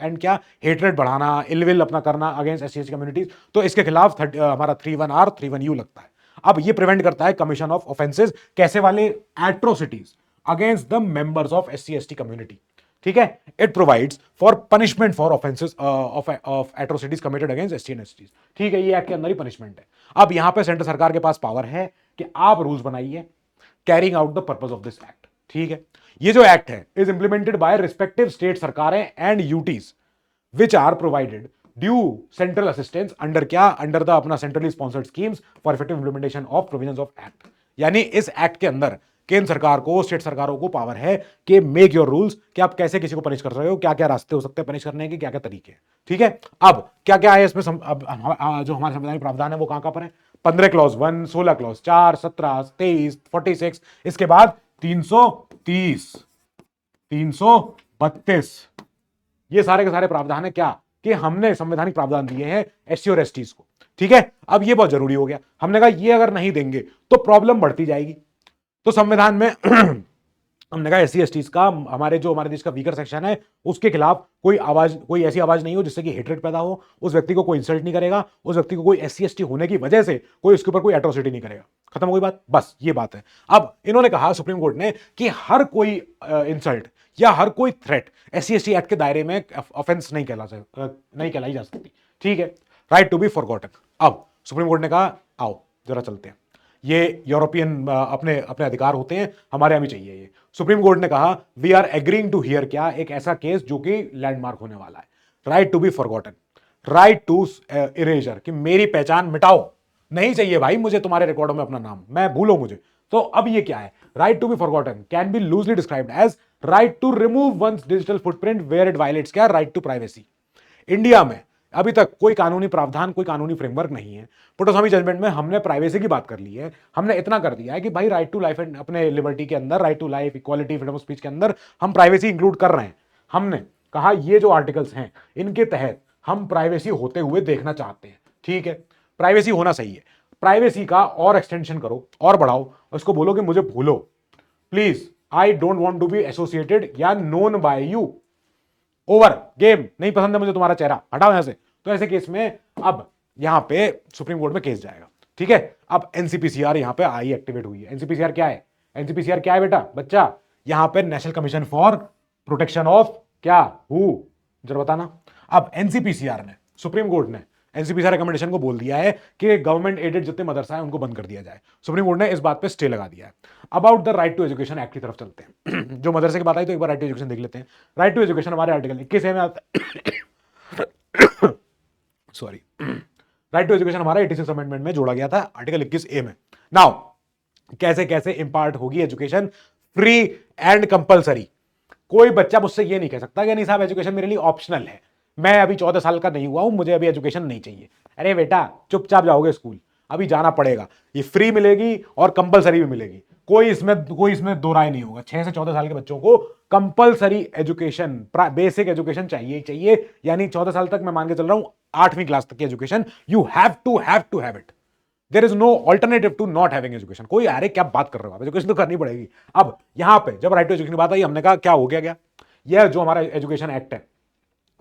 एंड क्या हेटरेट बढ़ाना, इलविल अपना करना अगेंस्ट SC ST कम्युनिटीज, तो इसके खिलाफ हमारा 31R 31U लगता है। अब ये प्रिवेंट करता है कमीशन ऑफ ऑफेंसेस, कैसे वाले, atrocities against the members of SC ST community, ठीक है। It provides for punishment for offences of atrocities committed against SC and ST, ठीक है, ये एक्ट के अंदर ही पनिशमेंट है। अब यहां पे सेंट्रल सरकार के पास पावर है कि आप रूल्स बनाइए carrying out the purpose of this act, ठीक है। ये जो एक्ट है is implemented by respective state सरकारें and UTs which are provided due central assistance under क्या, अंडर द अपना centrally sponsored schemes for effective implementation of provisions of act. यानी इस एक्ट के अंदर केंद्र सरकार को, स्टेट सरकारों को पावर है कि मेक योर रूल्स, कि आप कैसे किसी को पनिश कर रहे हो, क्या क्या रास्ते हो सकते हैं पनिश करने के, क्या क्या तरीके, ठीक है। अब क्या क्या है इसमें, जो हमारे संवैधानिक प्रावधान है वो कहां पर है, 15 क्लॉज 1, 16 क्लॉज 4, 17, 23, 46, इसके बाद 330, 332, ये सारे के सारे प्रावधान है क्या, कि हमने संवैधानिक प्रावधान दिए हैं SC और STs को, ठीक है। अब ये बहुत जरूरी हो गया, हमने कहा ये अगर नहीं देंगे तो प्रॉब्लम बढ़ती जाएगी। तो संविधान में हमने कहा SC STs का, हमारे देश का वीकर सेक्शन है, उसके खिलाफ कोई ऐसी आवाज नहीं हो जिससे कि हेट्रेट पैदा हो, उस व्यक्ति को कोई इंसल्ट नहीं करेगा, उस व्यक्ति को कोई SC ST होने की वजह से कोई उसके ऊपर कोई एट्रोसिटी नहीं करेगा, खत्म हो गई बात, बस ये बात है। अब इन्होंने कहा सुप्रीम कोर्ट ने कि हर कोई इंसल्ट या हर कोई थ्रेट SC ST एक्ट के दायरे में ऑफेंस नहीं कहलाई जा सकती, ठीक है। Right to be forgotten. अब सुप्रीम कोर्ट ने कहा आओ जरा चलते हैं, ये यूरोपियन अपने अधिकार होते हैं, हमारे यहां भी चाहिए ये। सुप्रीम कोर्ट ने कहा we are agreeing to hear क्या, एक ऐसा केस जो कि लैंडमार्क होने वाला है, right to be forgotten, right to erasure, कि मेरी पहचान मिटाओ, नहीं चाहिए भाई मुझे तुम्हारे रिकॉर्डों में अपना नाम, मैं भूलो मुझे। तो अब ये क्या है, right to be forgotten can be loosely described as right to remove once digital footprint where it violates क्या, राइट टू प्राइवेसी। इंडिया में अभी तक कोई कानूनी प्रावधान, कोई कानूनी फ्रेमवर्क नहीं है। पुट्टस्वामी जजमेंट में हमने प्राइवेसी की बात कर ली है, हमने इतना कर दिया है कि भाई राइट टू लाइफ एंड अपने लिबर्टी के अंदर, right to life, equality, freedom of speech के अंदर हम प्राइवेसी इंक्लूड कर रहे हैं। हमने कहा ये जो आर्टिकल्स हैं इनके तहत हम प्राइवेसी होते हुए देखना चाहते हैं, ठीक है, प्राइवेसी होना सही है। प्राइवेसी का और एक्सटेंशन करो और बढ़ाओ, उसको बोलो कि मुझे भूलो please, I don't want to be associated या known by you, over game, नहीं पसंद है मुझे तुम्हारा चेहरा, हटाओ यहां से। तो ऐसे केस में अब यहां पे सुप्रीम कोर्ट में केस जाएगा, ठीक है। अब एनसीपीसीआर यहां पे आई एक्टिवेट हुई है। एनसीपीसीआर क्या है, एनसीपीसीआर क्या है बेटा बच्चा, यहां पे national commission for protection of क्या, हु, जरा बताना। अब एनसीपीसीआर ने, सुप्रीम कोर्ट ने एनसीपीसीआर रिकमेंडेशन को बोल दिया है कि गवर्नमेंट एडेड जितने मदरसा है उनको बंद कर दिया जाए। सुप्रीम कोर्ट ने इस बात पे स्टे लगा दिया है। About the right to education act की तरफ चलते हैं। जो मदरसे की बात आई तो एक बार राइट टू एजुकेशन देख लेते हैं। राइट टू एजुकेशन हमारे आर्टिकल 21 में आता है। सॉरी, राइट टू एजुकेशन हमारा 86 अमेंडमेंट में जोड़ा गया था आर्टिकल 21A में। नाउ कैसे कैसे इंपार्ट होगी एजुकेशन, फ्री एंड कंपलसरी। कोई बच्चा मुझसे ये नहीं कह सकता कि नहीं साहब एजुकेशन मेरे लिए ऑप्शनल है, मैं अभी 14 साल का नहीं हुआ हूं, मुझे अभी एजुकेशन नहीं चाहिए। अरे बेटा चुपचाप जाओगे स्कूल, अभी जाना पड़ेगा। ये फ्री मिलेगी और कंपलसरी भी मिलेगी, कोई इसमें दो राय नहीं होगा। 6 से 14 साल के बच्चों को कंपलसरी एजुकेशन, बेसिक एजुकेशन चाहिए, यानी 14 साल तक मैं मान के चल रहा हूं 8वीं क्लास तक की education you have to have it. There is no alternative to not having education. कोई अरे क्या बात कर रहे हो आप, एजुकेशन तो करनी पड़ेगी। अब यहां पे जब राइट टू एजुकेशन की बात आई, हमने कहा क्या हो गया, यह जो हमारा एजुकेशन एक्ट है,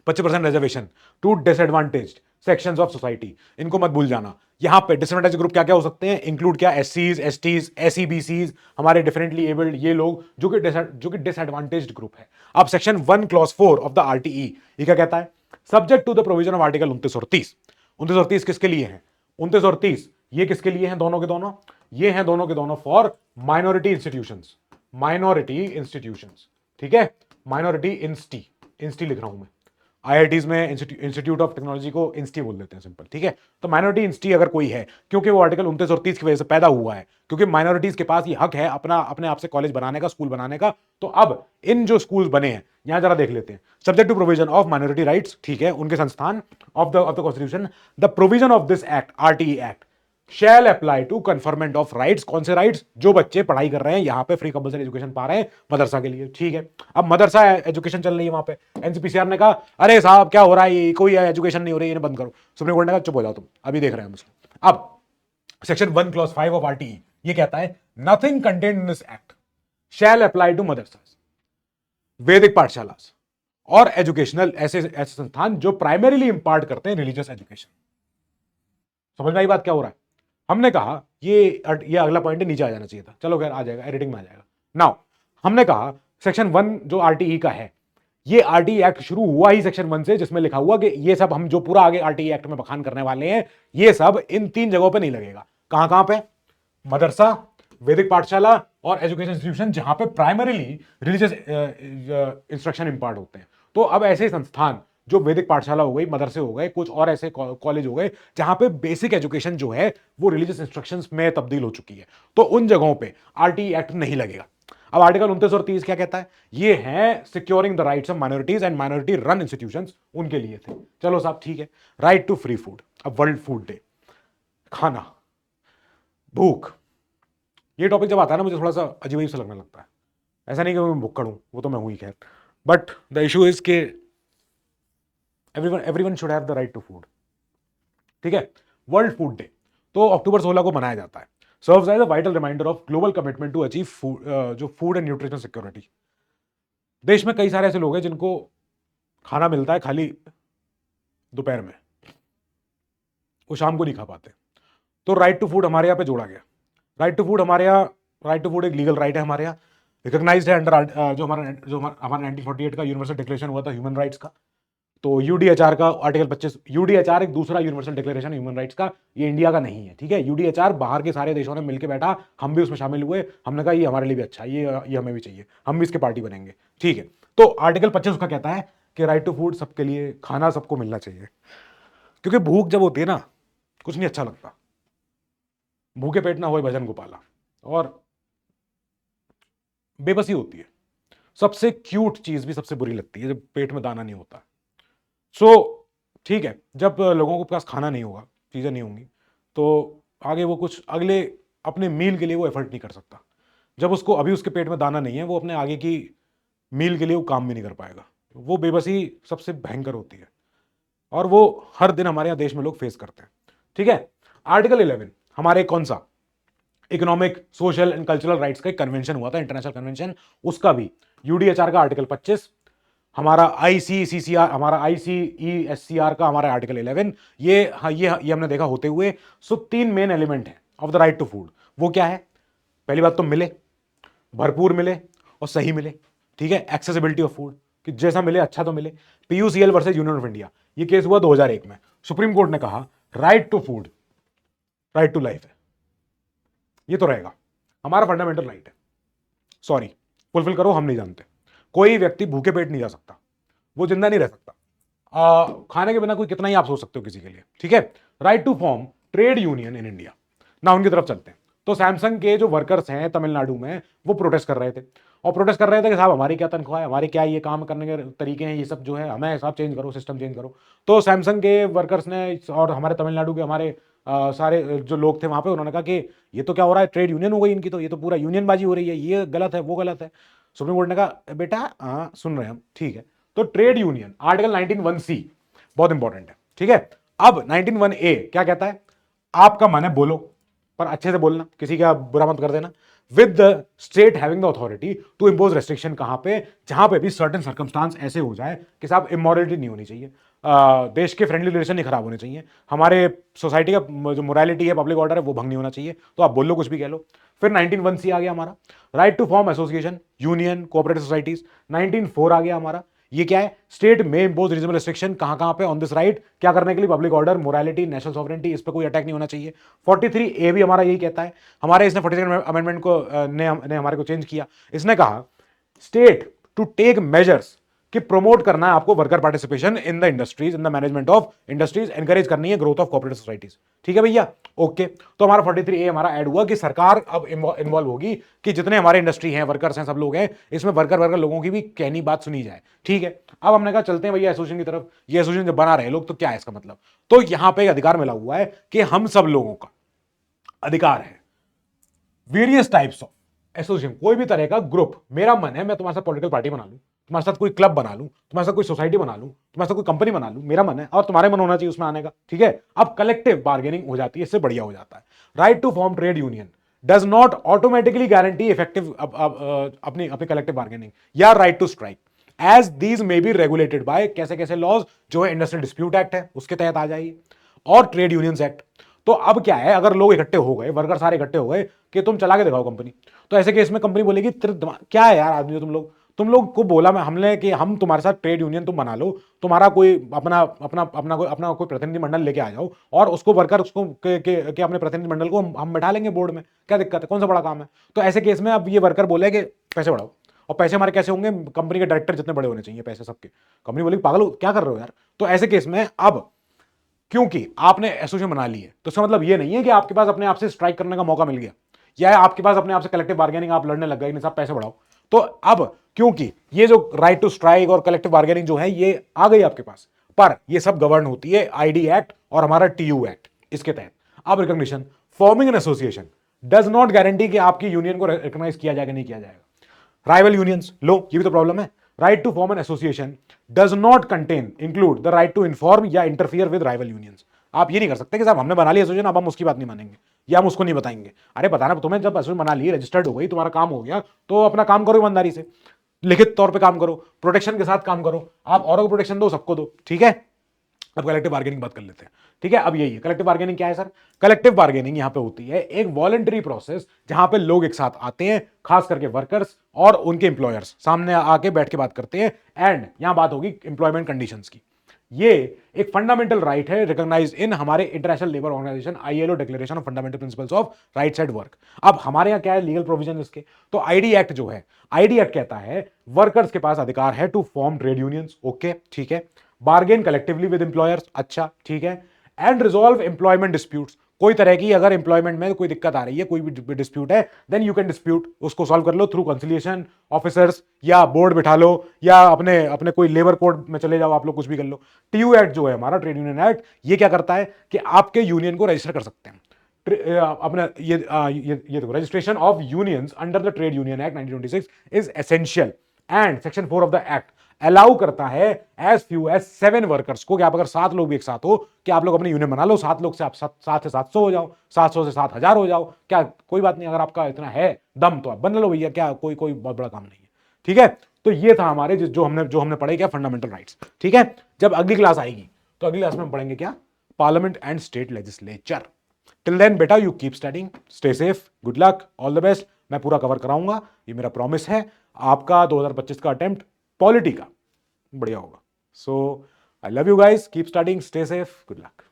25% reservation to disadvantaged sections of society, इनको मत भूल जाना। यहां पे डिसएडवांटेज ग्रुप क्या क्या हो सकते हैं, इंक्लूड क्या, एससीज, एसटीज, एसईबीसीज, हमारे डिफरेंटली एबल्ड, ये लोग जो कि डिसएडवांटेज्ड ग्रुप है। अब section 1 clause 4 of the RTE ये क्या कहता है, subject to the provision of article 29 और 30। 29 और 30 किसके लिए हैं, 29 और 30 ये किसके लिए हैं, दोनों के दोनों, ये हैं दोनों के दोनों for minority institutions, minority institutions, ठीक है, माइनॉरिटी इंस्टी लिख रहा हूं मैं, आईआईटीज में इंस्टीट्यूट ऑफ टेक्नोलॉजी को इंस्टी बोल देते हैं सिंपल, ठीक है। तो माइनॉरिटी इंस्टी अगर कोई है, क्योंकि वो आर्टिकल 29 और 30 की वजह से पैदा हुआ है, क्योंकि माइनॉरिटीज के पास ये हक है अपना अपने आप से कॉलेज बनाने का, स्कूल बनाने का। तो अब इन जो स्कूल बने हैं, यहां जरा देख लेते हैं, subject to provision of minority rights, ठीक है, उनके संस्थान of the constitution, the provision of this act RTE act shall apply to conferment of rights. कौन से राइट्स, जो बच्चे पढ़ाई कर रहे हैं यहां पे फ्री कंपलसरी एजुकेशन पा रहे हैं मदरसा के लिए, ठीक है। अब मदरसा एजुकेशन चल रही है वहां पे, एनसीपीसीआर ने कहा अरे साहब क्या हो रहा है, कोई एजुकेशन नहीं हो रही है, बंद करो। सुप्रीम कोर्ट ने कहा चुप हो जाओ तुम, अभी देख रहे हैं हम। अब सेक्शन 1 क्लॉज 5 ऑफ आरटीई ये कहता है, nothing contained in this act shall apply to madrasas, Vedic pathshalas और एजुकेशनल ऐसे संस्थान जो प्राइमरीली इंपार्ट करते हैं रिलीजियस एजुकेशन। समझ में आई बात क्या हो रहा है। हमने कहा ये अगला पॉइंट नीचे आ जाना चाहिए था, चलो खैर आ जाएगा, एडिटिंग में आ जाएगा। नाउ हमने कहा सेक्शन 1 जो आरटीई का है, ये आरटीई एक्ट शुरू हुआ ही सेक्शन 1 से, जिसमें लिखा हुआ कि ये सब हम जो पूरा आगे आरटीई एक्ट में बखान करने वाले हैं, ये सब इन 3 जगहों पे नहीं लगेगा। कहां कहां पे, मदरसा, वैदिक पाठशाला और एजुकेशन इंस्टीट्यूशन जहां पे प्राइमरीली रिलीजियस इंस्ट्रक्शन इंपार्ट होते हैं। तो अब ऐसे संस्थान जो वैदिक पाठशाला हो गई, मदरसे हो गए, कुछ और ऐसे कॉलेज हो गए जहां पे बेसिक एजुकेशन जो है वो रिलीजियस इंस्ट्रक्शंस में तब्दील हो चुकी है, तो उन जगहों पे आरटीई एक्ट नहीं लगेगा। अब आर्टिकल 29 और 30 क्या कहता है, ये है securing the rights of minorities and minority run institutions, उनके लिए थे। चलो साहब ठीक है, राइट टू फ्री फूड। अब वर्ल्ड फूड डे, खाना, भूख, ये टॉपिक जब आता है ना मुझे थोड़ा सा अजीब सा लगने लगता है। ऐसा नहीं कि मैं भुक्कड़ हूं, वो तो मैं हूं ही खैर, बट द इशू इज के everyone should have the right to food, ठीक है। वर्ल्ड फूड डे तो अक्टूबर 16 को मनाया जाता है, serves as a vital reminder of global commitment to achieve जो फूड एंड न्यूट्रिशन सिक्योरिटी। देश में कई सारे ऐसे लोग हैं जिनको खाना मिलता है खाली दोपहर में, वो शाम को नहीं खा पाते। तो राइट टू फूड हमारे यहाँ पे जोड़ा गया। राइट टू फूड हमारे यहाँ, राइट टू फूड एक लीगल राइट है हमारे यहाँ, रिकॉग्नाइज्ड है अंडर जो हमारा 1948 का यूनिवर्सल डिक्लेरेशन हुआ था ह्यूमन राइट्स का। तो यूडीएचआर का आर्टिकल 25, यूडीएचआर एक दूसरा यूनिवर्सल डिक्लेरेशन ह्यूमन राइट्स का, ये इंडिया का नहीं है, ठीक है। यूडीएचआर बाहर के सारे देशों ने मिलकर बैठा, हम भी उसमें शामिल हुए, हमने कहा ये हमारे लिए भी अच्छा है, ये हमें भी चाहिए, हम भी इसके पार्टी बनेंगे, ठीक है। तो आर्टिकल 25 उसका कहता है कि राइट टू फूड सबके लिए, खाना सबको मिलना चाहिए, क्योंकि भूख जब होती है ना कुछ नहीं अच्छा लगता, भूखे पेट ना होए भजन गोपाला, और बेबसी होती है। सबसे क्यूट चीज भी सबसे बुरी लगती है जब पेट में दाना नहीं होता। सो ठीक है, जब लोगों के पास खाना नहीं होगा, चीजें नहीं होंगी, तो आगे वो कुछ अगले अपने मील के लिए वो एफर्ट नहीं कर सकता। जब उसको अभी उसके पेट में दाना नहीं है, वो अपने आगे की मील के लिए वो काम भी नहीं कर पाएगा। वो बेबसी सबसे भयंकर होती है, और वो हर दिन हमारे यहाँ देश में लोग फेस करते हैं, ठीक है। आर्टिकल 11 हमारे कौन सा, economic, social and cultural rights का एक कन्वेंशन हुआ था, इंटरनेशनल कन्वेंशन, उसका भी यूडीएचआर का आर्टिकल 25, हमारा आईसीसीसीआर, हमारा आईसीईएससीआर का हमारा आर्टिकल 11, ये हमने देखा होते हुए। सो 3 मेन एलिमेंट है of the right to food. वो क्या है, पहली बात तो मिले, भरपूर मिले और सही मिले, ठीक है। एक्सेसिबिलिटी ऑफ फूड, कि जैसा मिले अच्छा तो मिले। PUCL versus union of India, ये केस हुआ 2001 में। सुप्रीम कोर्ट ने कहा right to food right to life है, ये तो रहेगा, हमारा फंडामेंटल राइट है, सॉरी फुलफिल करो, हम नहीं जानते। कोई व्यक्ति भूखे पेट नहीं जा सकता, वो जिंदा नहीं रह सकता। खाने के बिना कोई कितना ही आप सोच सकते हो किसी के लिए, ठीक है। Right to form trade union in India, ना उनकी तरफ चलते हैं। तो सैमसंग के जो वर्कर्स हैं तमिलनाडु में, वो प्रोटेस्ट कर रहे थे, और प्रोटेस्ट कर रहे थे कि साहब हमारी क्या तनख्वाह है, हमारे क्या ये काम करने के तरीके हैं, ये सब जो है हमें सब चेंज करो, सिस्टम चेंज करो। तो सैमसंग के वर्कर्स ने और हमारे तमिलनाडु के हमारे सारे जो लोग थे वहां पे, उन्होंने कहा कि ये तो क्या हो रहा है, ट्रेड यूनियन हो गई इनकी, तो ये तो पूरा यूनियनबाजी हो रही है, ये गलत है, वो गलत है। सुप्रीम कोर्ट ने कहा बेटा हाँ सुन रहे हैं हम, ठीक है। तो ट्रेड यूनियन आर्टिकल 19(1)(c) बहुत इंपॉर्टेंट है, ठीक है। अब 19(1)(a) क्या कहता है, आपका मन है बोलो, पर अच्छे से बोलना, किसी का बुरा मत कर देना। With the state having the authority to impose restriction, कहां पे, जहां पे भी सर्टेन सर्कमस्टांस ऐसे हो जाए कि साहब इमोरलिटी नहीं होनी चाहिए, देश के फ्रेंडली रिलेशन नहीं खराब होने चाहिए, हमारे सोसाइटी का जो मोरालिटी है, पब्लिक ऑर्डर है, वो भंग नहीं होना चाहिए, तो आप बोल लो, कुछ भी कह लो। फिर 19(1)(c) आ गया हमारा, right to form association, union, cooperative societies. 19(4) आ गया हमारा, ये क्या है, स्टेट में इम्पोज रीजनेबल रिस्ट्रिक्शन, कहां कहां पे, ऑन दिस राइट, क्या करने के लिए, public order, morality, national sovereignty, इस पर कोई अटैक नहीं होना चाहिए। 43A भी हमारा यही कहता है। हमारे इसने 42nd अमेंडमेंट को ने हमारे को चेंज किया। इसने कहा स्टेट टू टेक मेजर्स कि प्रमोट करना है आपको worker participation in the industries, in the management of industries, encourage करनी है ग्रोथ ऑफ कोऑपरेटिव सोसाइटीज। ठीक है भैया, ओके। तो हमारा 43A हमारा ऐड हुआ कि सरकार अब इन्वॉल्व होगी कि जितने हमारे इंडस्ट्री हैं, वर्कर्स हैं, सब लोग हैं, इसमें वर्कर लोगों की भी कहनी बात सुनी जाए। ठीक है, अब हमने कहा चलते हैं भैया एसोसिएशन की तरफ। ये एसोसिएशन जब बना रहे लोग, तो क्या है इसका मतलब, तो यहां पर अधिकार मिला हुआ है कि हम सब लोगों का अधिकार है वेरियस टाइप्स ऑफ एसोसिएशन, कोई भी तरह का ग्रुप, मेरा मन है मैं तुम्हारे साथ पॉलिटिकल पार्टी बना लूं, तुम्हारे साथ कोई क्लब बना लूं, तुम्हारे साथ कोई सोसाइटी बना लूं, तुम्हारे साथ कोई कंपनी बना लूं, मेरा मन है, और तुम्हारे मन होना चाहिए उसमें आने का। ठीक है, अब कलेक्टिव बार्गेनिंग हो जाती है, इससे बढ़िया हो जाता है। Right to form trade union does not automatically guarantee effective अपनी अपनी कलेक्टिव बार्गेनिंग या right to strike, as these may be regulated by कैसे कैसे लॉज, जो है इंडस्ट्रियल डिस्प्यूट एक्ट है उसके तहत आ जाएगी, और ट्रेड यूनियंस एक्ट। तो अब क्या है, अगर लोग इकट्ठे हो गए, वर्कर सारे इकट्ठे हो गए कि तुम चला के दिखाओ कंपनी, तो ऐसे केस में कंपनी बोलेगी क्या है यार आदमी, तुम लोग को बोला मैं हमने कि हम तुम्हारे साथ ट्रेड यूनियन तुम बना लो, तुम्हारा कोई अपना कोई प्रतिनिधि मंडल लेके आ जाओ, और उसको वर्कर उसको के अपने प्रतिनिधि मंडल को हम बैठा लेंगे बोर्ड में, क्या दिक्कत है, कौन सा बड़ा काम है। तो ऐसे केस में अब ये वर्कर बोले कि पैसे बढ़ाओ, और पैसे हमारे कैसे होंगे, कंपनी के डायरेक्टर जितने बड़े होने चाहिए पैसे सबके। कंपनी बोलेगी पागल हो क्या कर रहे हो यार। तो ऐसे केस में अब क्योंकि आपने एसोसिएशन बना ली है, तो इसका मतलब ये नहीं है कि आपके पास अपने आप से स्ट्राइक करने का मौका मिल गया, या आपके पास अपने आप से कलेक्टिव बार्गेनिंग आप लड़ने लग गए, नहीं साहब पैसे बढ़ाओ। तो अब क्योंकि ये जो राइट टू स्ट्राइक और कलेक्टिव बार्गेनिंग जो है ये आ गई आपके पास, पर ये सब गवर्न होती है आईडी एक्ट और हमारा टीयू एक्ट, इसके तहत। अब recognition, forming an association does not guarantee कि आपकी यूनियन को रिकॉग्नाइज किया जाएगा नहीं किया जाएगा। राइवल यूनियंस, लो ये भी तो प्रॉब्लम है। Right to form an association does not contain include the right to inform या इंटरफियर विद राइवल यूनियंस। आप ये नहीं कर सकते कि साहब हमने बना लिया एसोसिएशन, अब हम उसकी बात नहीं मानेंगे या हम उसको नहीं बताएंगे। अरे बताना, तुम्हें जब एसोसिएशन बना ली, रजिस्टर्ड हो गई, तुम्हारा काम हो गया, तो अपना काम करो ईमानदारी से, लिखित तौर पे काम करो, प्रोटेक्शन के साथ काम करो, आप औरों को प्रोटेक्शन दो, सबको दो। ठीक है, अब कलेक्टिव बार्गेनिंग बात कर लेते हैं। ठीक है, अब यही है कलेक्टिव बार्गेनिंग। क्या है सर, कलेक्टिव बार्गेनिंग यहां पे होती है एक वॉलंटरी प्रोसेस, जहां पे लोग एक साथ आते हैं, खास करके वर्कर्स और उनके एम्प्लॉयर्स सामने आके बैठ के बात करते हैं, एंड यहां बात होगी एम्प्लॉयमेंट कंडीशंस की। ये एक फंडामेंटल राइट है रिकॉग्नाइज इन हमारे international labour organisation ILO declaration of fundamental principles of rights at work. अब हमारे यहाँ क्या है लीगल प्रोविजन इसके, तो आईडी एक्ट जो है, आईडी एक्ट कहता है वर्कर्स के पास अधिकार है to form trade unions, okay ठीक है, बार्गेन कलेक्टिवली विद एम्प्लॉयर्स, अच्छा ठीक है, एंड रिजॉल्व एम्प्लॉयमेंट डिस्प्यूट्स, कोई तरह की अगर एम्प्लॉयमेंट में कोई दिक्कत आ रही है, कोई भी डिस्प्यूट है, देन यू कैन डिस्प्यूट, उसको सॉल्व कर लो थ्रू कंसिलिएशन ऑफिसर्स, या बोर्ड बिठा लो, या अपने अपने कोई लेबर कोड में चले जाओ, आप लोग कुछ भी कर लो। टीयू एक्ट जो है हमारा, ट्रेड यूनियन एक्ट, ये क्या करता है कि आपके यूनियन को रजिस्टर कर सकते हैं अपने ये देखो, registration of unions under the trade union act 1926 is essential, and section 4 of the act allow करता है एज फ्यू एज 7 वर्कर्स को, कि आप अगर 7 लोग भी एक साथ हो, कि आप लोग अपनी यूनियन बना लो, 7 लोग से आप 7 से 700 हो जाओ, 700 से 7000 हो जाओ, क्या कोई बात नहीं, अगर आपका इतना है दम तो आप बन लो भैया, क्या कोई बहुत बड़ा काम नहीं है। ठीक है, तो ये था हमारे जो हमने पढ़े क्या, फंडामेंटल राइट्स। ठीक है, जब अगली क्लास आएगी तो अगली क्लास में हम पढ़ेंगे क्या, parliament and state legislature. Till then बेटा you keep studying, stay safe, good luck, all the best. मैं पूरा कवर कराऊंगा, ये मेरा प्रॉमिस है। आपका 2025 का अटेम्प्ट पॉलिटी का बढ़िया होगा। So I love you guys, keep studying, stay safe, good luck.